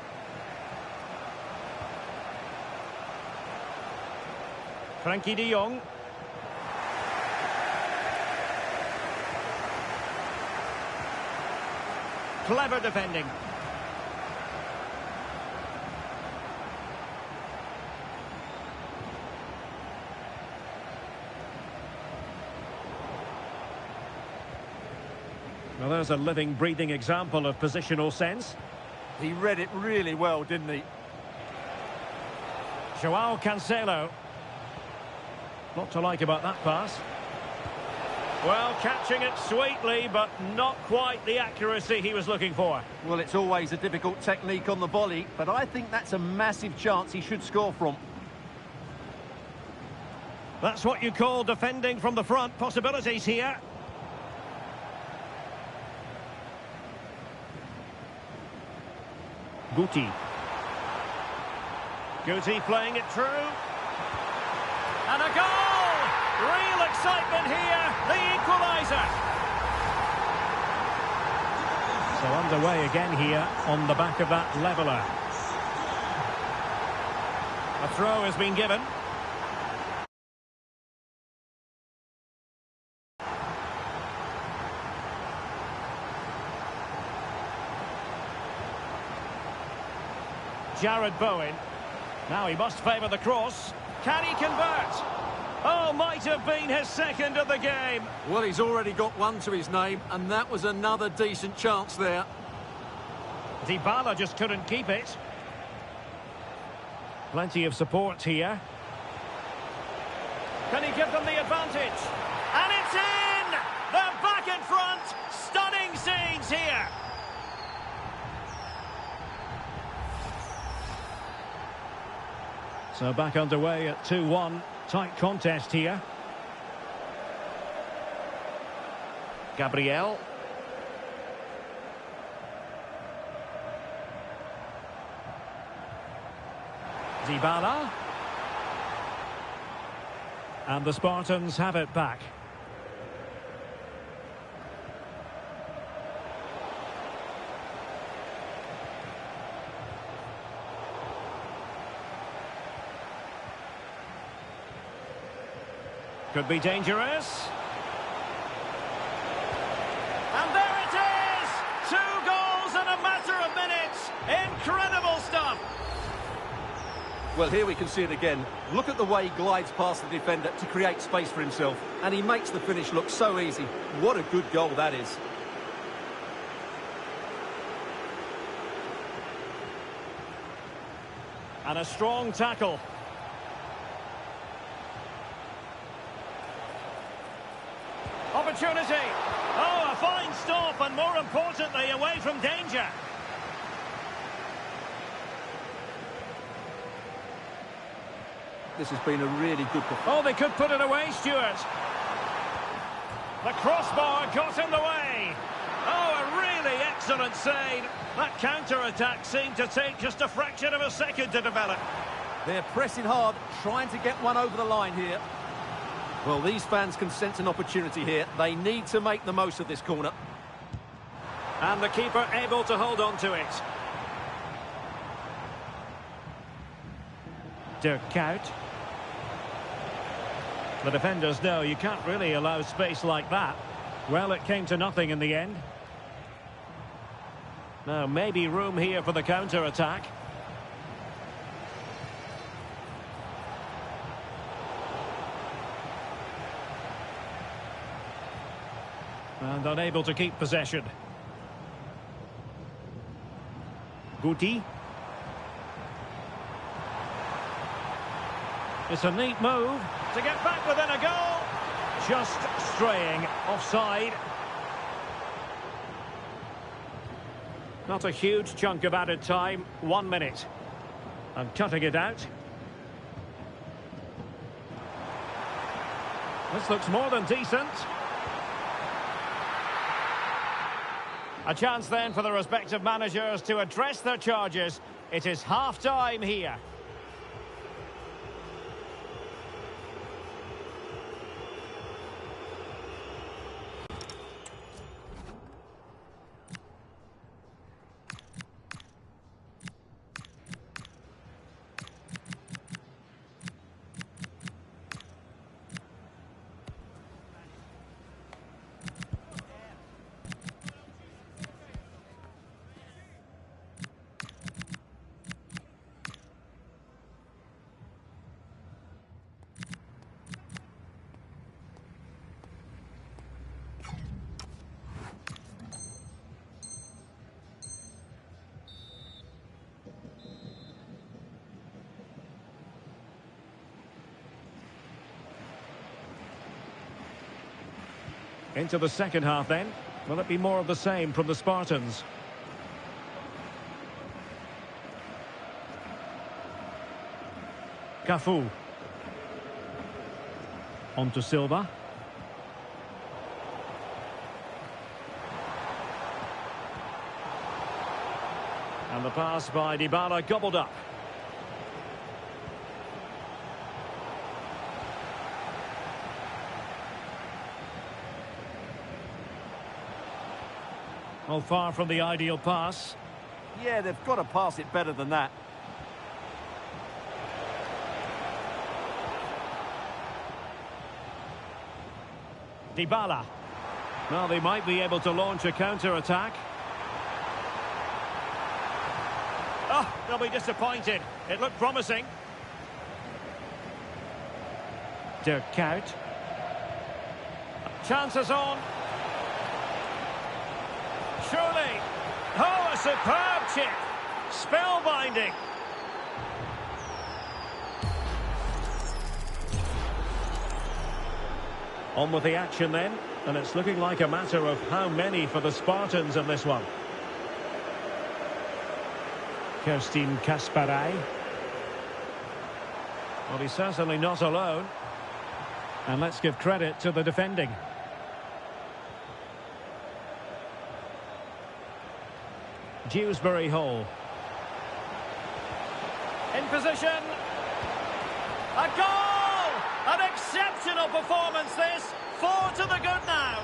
Frankie de Jong. Clever defending. Well, there's a living, breathing example of positional sense. He read it really well, didn't he? Joao Cancelo. Not to like about that pass. Well, catching it sweetly, but not quite the accuracy he was looking for. Well, it's always a difficult technique on the volley, but I think that's a massive chance he should score from. That's what you call defending from the front. Possibilities here. Guti. Guti playing it through. And a goal! Real excitement here. The equaliser. So underway again here on the back of that leveller. A throw has been given. Jared Bowen. Now he must favour the cross. Can he convert? Oh, might have been his second of the game. Well, he's already got one to his name, and that was another decent chance there. Dybala just couldn't keep it. Plenty of support here. Can he give them the advantage? And it's in! They're back in front! So back underway at 2-1. Tight contest here. Gabriel. Dybala. And the Spartans have it back. Could be dangerous. And there it is! 2 goals in a matter of minutes. Incredible stuff. Well, here we can see it again. Look at the way he glides past the defender to create space for himself. And he makes the finish look so easy. What a good goal that is. And a strong tackle. Opportunity. Oh, a fine stop, and more importantly, away from danger. This has been a really good performance. Oh, they could put it away, Stuart. The crossbar got in the way. Oh, a really excellent save. That counter-attack seemed to take just a fraction of a second to develop. They're pressing hard, trying to get one over the line here. Well, these fans can sense an opportunity here. They need to make the most of this corner. And the keeper able to hold on to it. Dirk Kuyt. The defenders know you can't really allow space like that. Well, it came to nothing in the end. Now, maybe room here for the counter-attack. And unable to keep possession. Guti. It's a neat move to get back within a goal. Just straying offside. Not a huge chunk of added time. 1 minute. And cutting it out. This looks more than decent. A chance then for the respective managers to address their charges. It is half-time here. Into the second half then. Will it be more of the same from the Spartans? Cafu. On to Silva. And the pass by Dybala gobbled up. Well, far from the ideal pass. Yeah, they've got to pass it better than that. Dybala. Well, they might be able to launch a counter-attack. Oh, they'll be disappointed. It looked promising. Dirk Kuyt. Chances on. Surely. Oh, a superb chip. Spellbinding. On with the action then. And it's looking like a matter of how many for the Spartans in this one. Kerstin Kasparai. Well, he's certainly not alone. And let's give credit to the defending. Dewsbury Hall. In position. A goal! An exceptional performance this. 4 to the good now.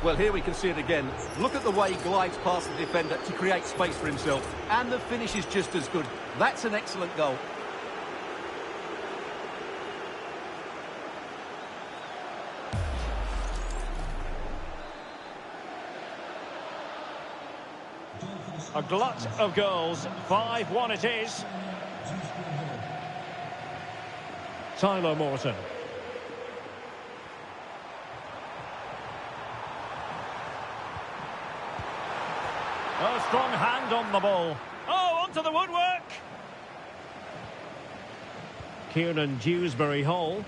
Well, here we can see it again. Look at the way he glides past the defender to create space for himself. And the finish is just as good. That's an excellent goal. A glut of goals. 5-1 it is. Tyler Morton. Oh, strong hand on the ball. Oh, onto the woodwork. Kieran Dewsbury Hall.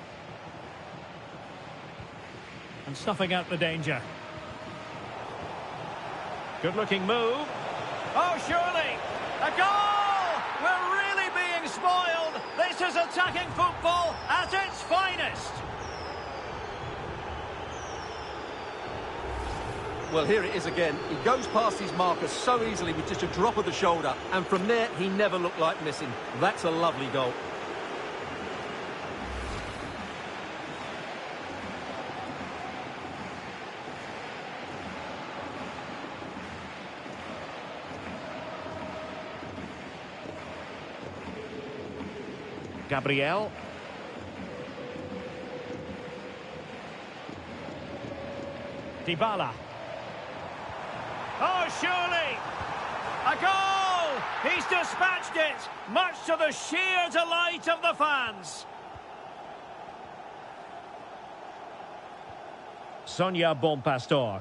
And snuffing out the danger. Good-looking move. Oh, surely. A goal! We're really being spoiled. This is attacking football at its finest. Well, here it is again. He goes past his marker so easily with just a drop of the shoulder. And from there, he never looked like missing. That's a lovely goal. Gabriel. Dybala. Oh, surely! A goal! He's dispatched it, much to the sheer delight of the fans. Sonia Bonpastor.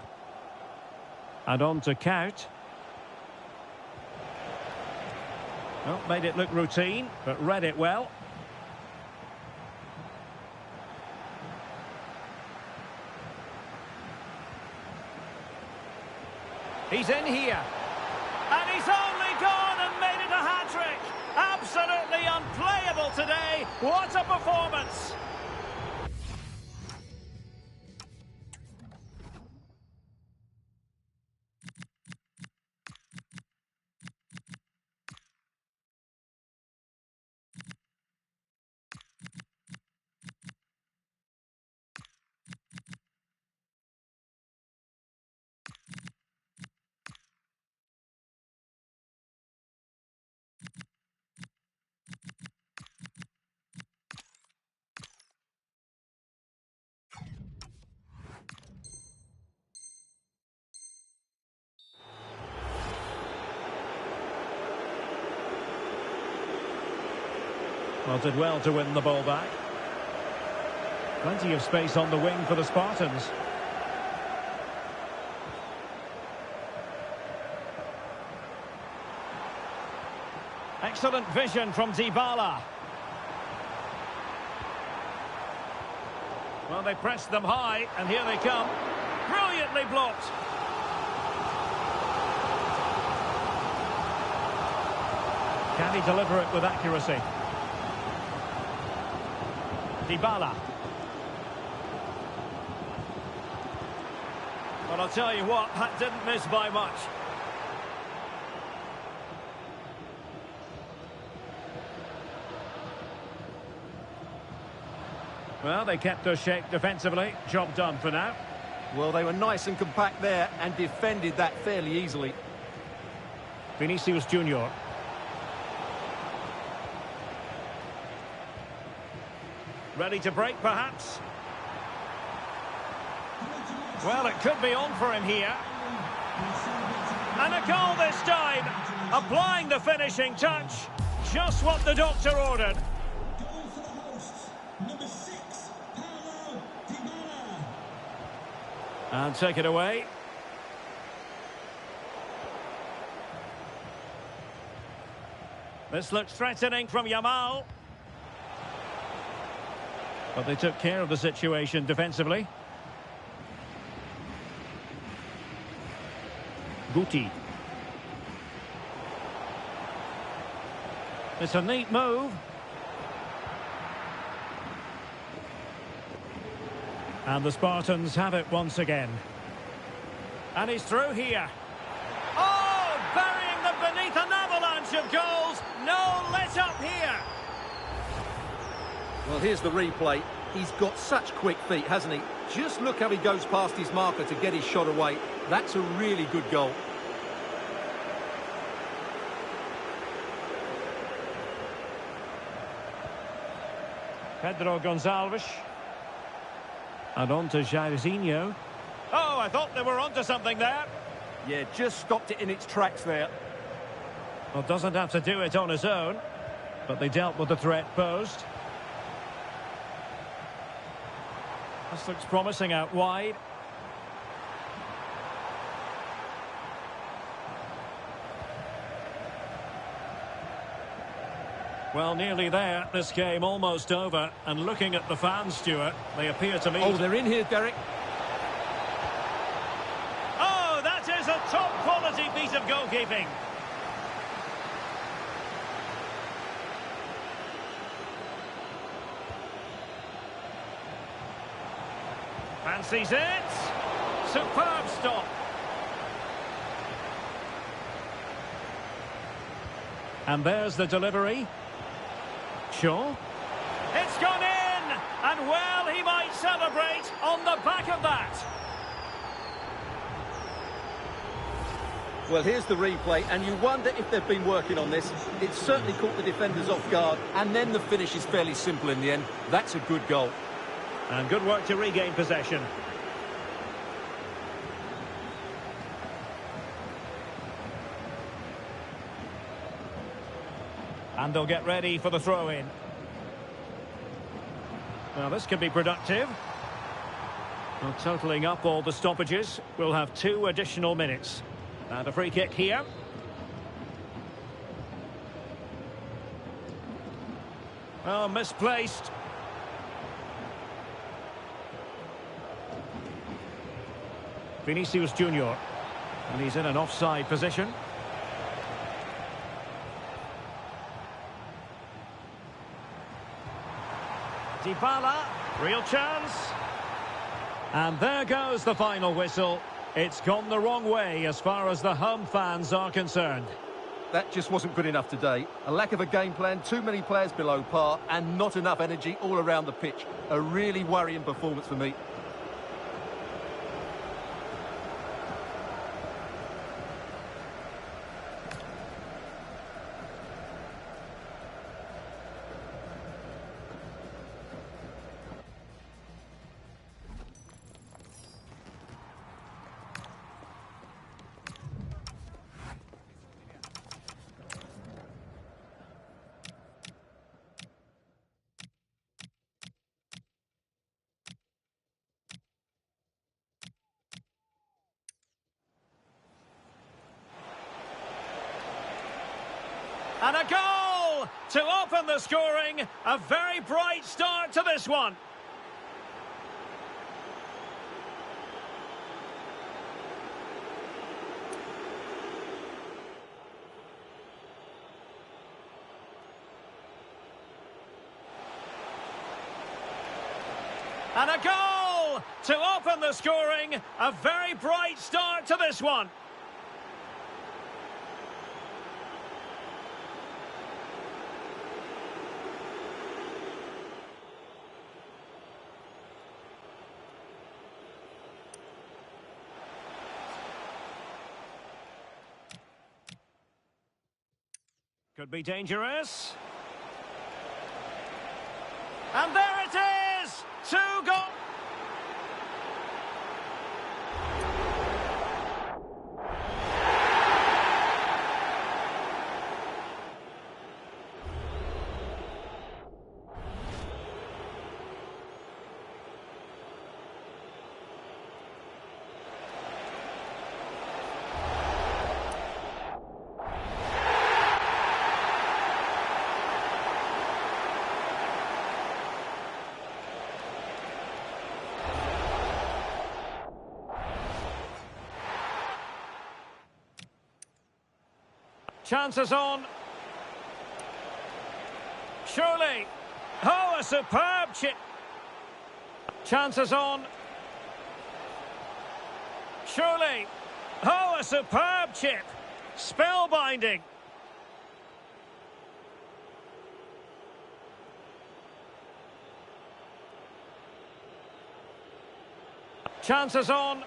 And on to Count. Well, made it look routine, but read it well. He's in here. And he's only gone and made it a hat-trick. Absolutely unplayable today. What a performance. Well, did well to win the ball back. Plenty of space on the wing for the Spartans. Excellent vision from Dybala. Well, they pressed them high, and here they come. Brilliantly blocked. Can he deliver it with accuracy? Dybala. Well, I'll tell you what, that didn't miss by much. Well, they kept us shape defensively. Job done for now. Well, they were nice and compact there and defended that fairly easily. Vinicius Junior. Ready to break, perhaps? Well, it could be on for him here. And a goal this time. Applying the finishing touch. Just what the doctor ordered. Goal for the hosts. Number 6, Paulo Dybala. And take it away. This looks threatening from Yamal. But they took care of the situation defensively. Guti. It's a neat move. And the Spartans have it once again. And he's through here. Oh, burying them beneath an avalanche of goals. No let-up here. Well, here's the replay. He's got such quick feet, hasn't he? Just look how he goes past his marker to get his shot away. That's a really good goal. Pedro Gonçalves. And on to Jairzinho. Oh, I thought they were onto something there. Yeah, just stopped it in its tracks there. Well, doesn't have to do it on his own, but they dealt with the threat posed. This looks promising out wide. Well, nearly there. This game almost over. And looking at the fans, Stuart, they appear to me... Oh, they're in here, Derek. Oh, that is a top-quality piece of goalkeeping. Fancies it. Superb stop. And there's the delivery. Shaw. It's gone in! And well, he might celebrate on the back of that. Well, here's the replay, and you wonder if they've been working on this. It certainly caught the defenders off guard, and then the finish is fairly simple in the end. That's a good goal. And good work to regain possession. And they'll get ready for the throw-in. Now, this could be productive. Well, totalling up all the stoppages, we'll have 2 additional minutes. And a free kick here. Oh, misplaced. Vinicius Junior. And he's in an offside position. Dybala, real chance. And there goes the final whistle. It's gone the wrong way as far as the home fans are concerned. That just wasn't good enough today. A lack of a game plan, too many players below par, and not enough energy all around the pitch. A really worrying performance for me. And a goal to open the scoring. A very bright start to this one. And a goal to open the scoring. A very bright start to this one. Could be dangerous. And there it is! 2 goals! Chances on. Surely. Oh, a superb chip. Chances on. Surely. Oh, a superb chip. Spellbinding. Chances on.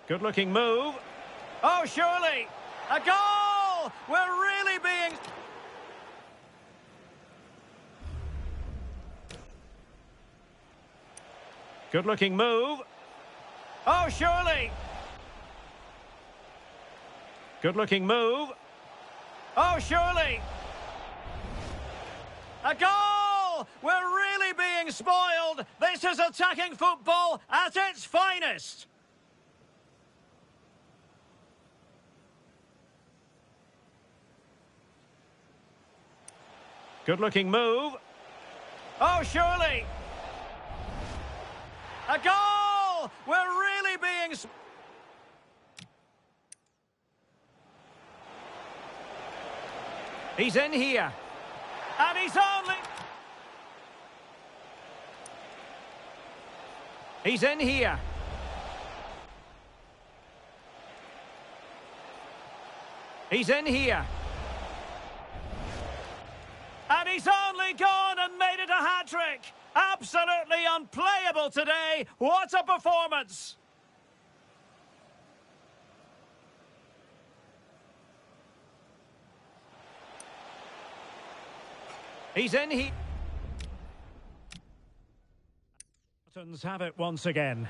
Good-looking move. Oh, surely! A goal! We're really being... Good-looking move. Oh, surely! Good-looking move. Oh, surely! A goal! We're really being spoiled! This is attacking football at its finest! Good-looking move. Oh, surely! A goal! We're really being... He's in here. And he's only... He's in here. He's in here. And he's only gone and made it a hat-trick. Absolutely unplayable today. What a performance. He's in here. Buttons have it once again.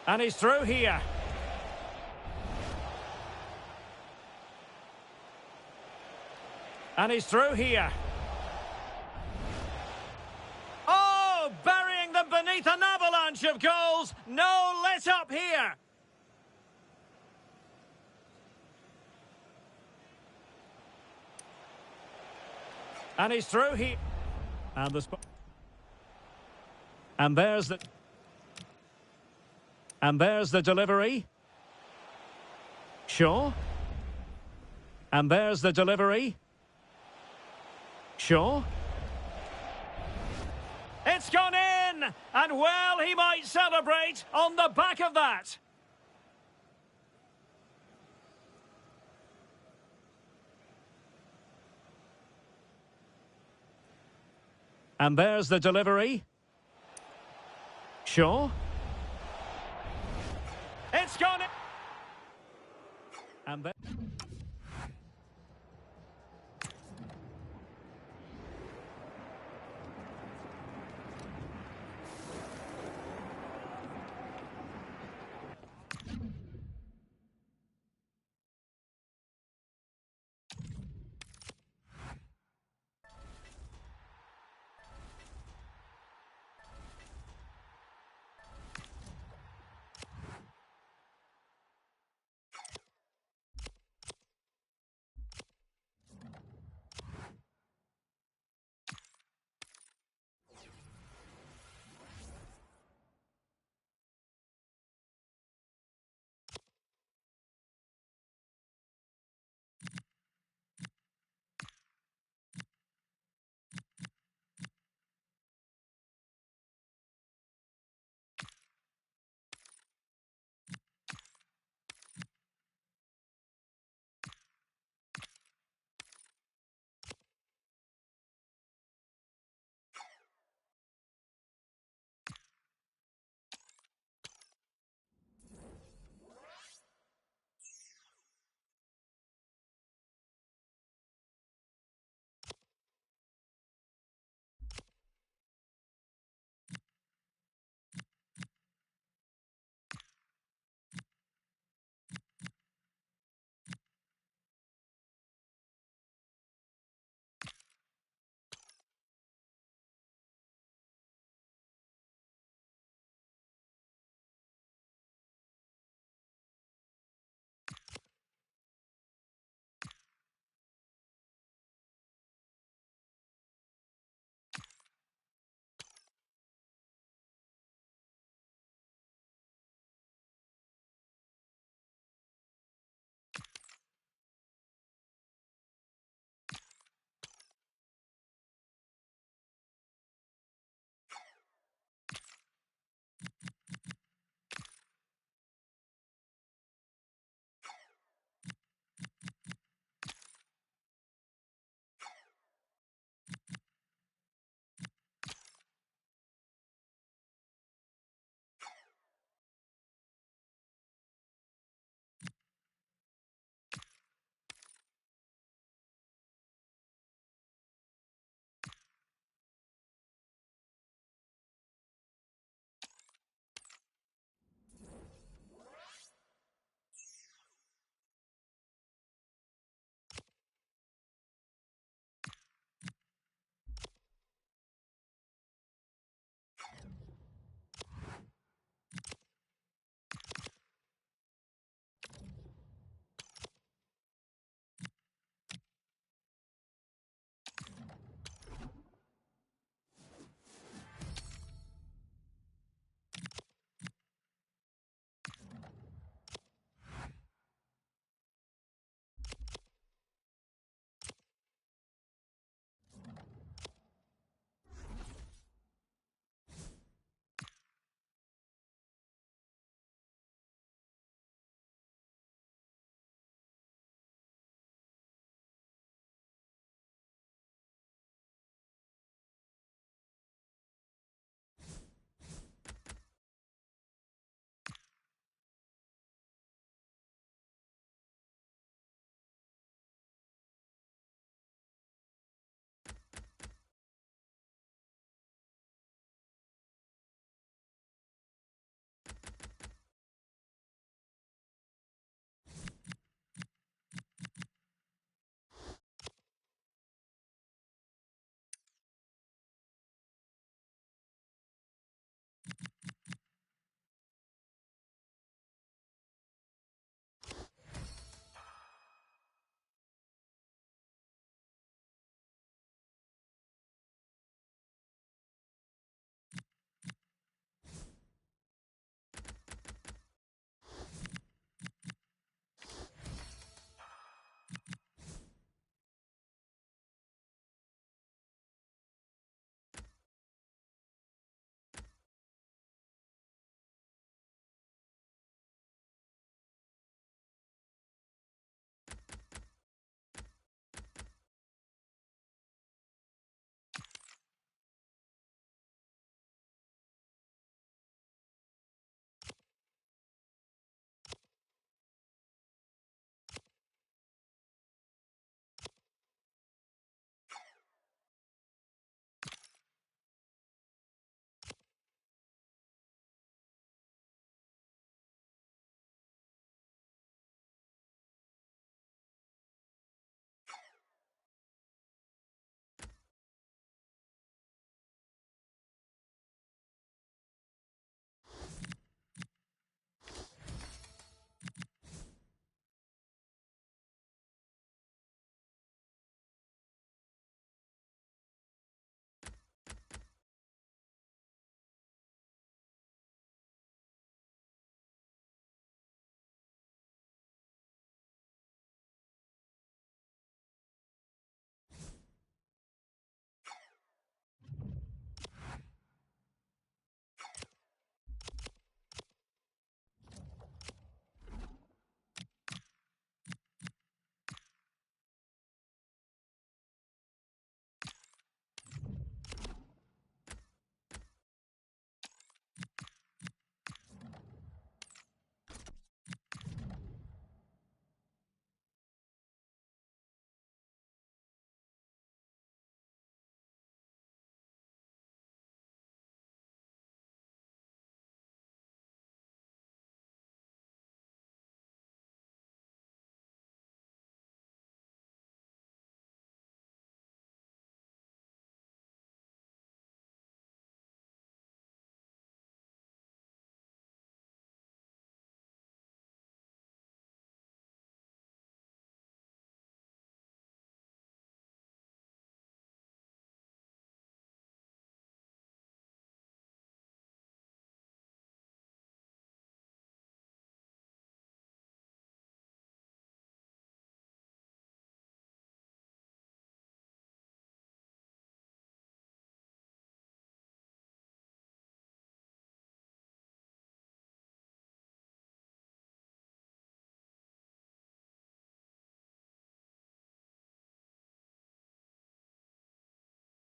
And he's through here. And he's through here. Oh, burying them beneath an avalanche of goals. No let up here. And he's through here. And the spot. And there's the... And there's the delivery. Shaw. And there's the delivery. Shaw. It's gone in! And well, he might celebrate on the back of that. And there's the delivery. Shaw. It's gone in! And then...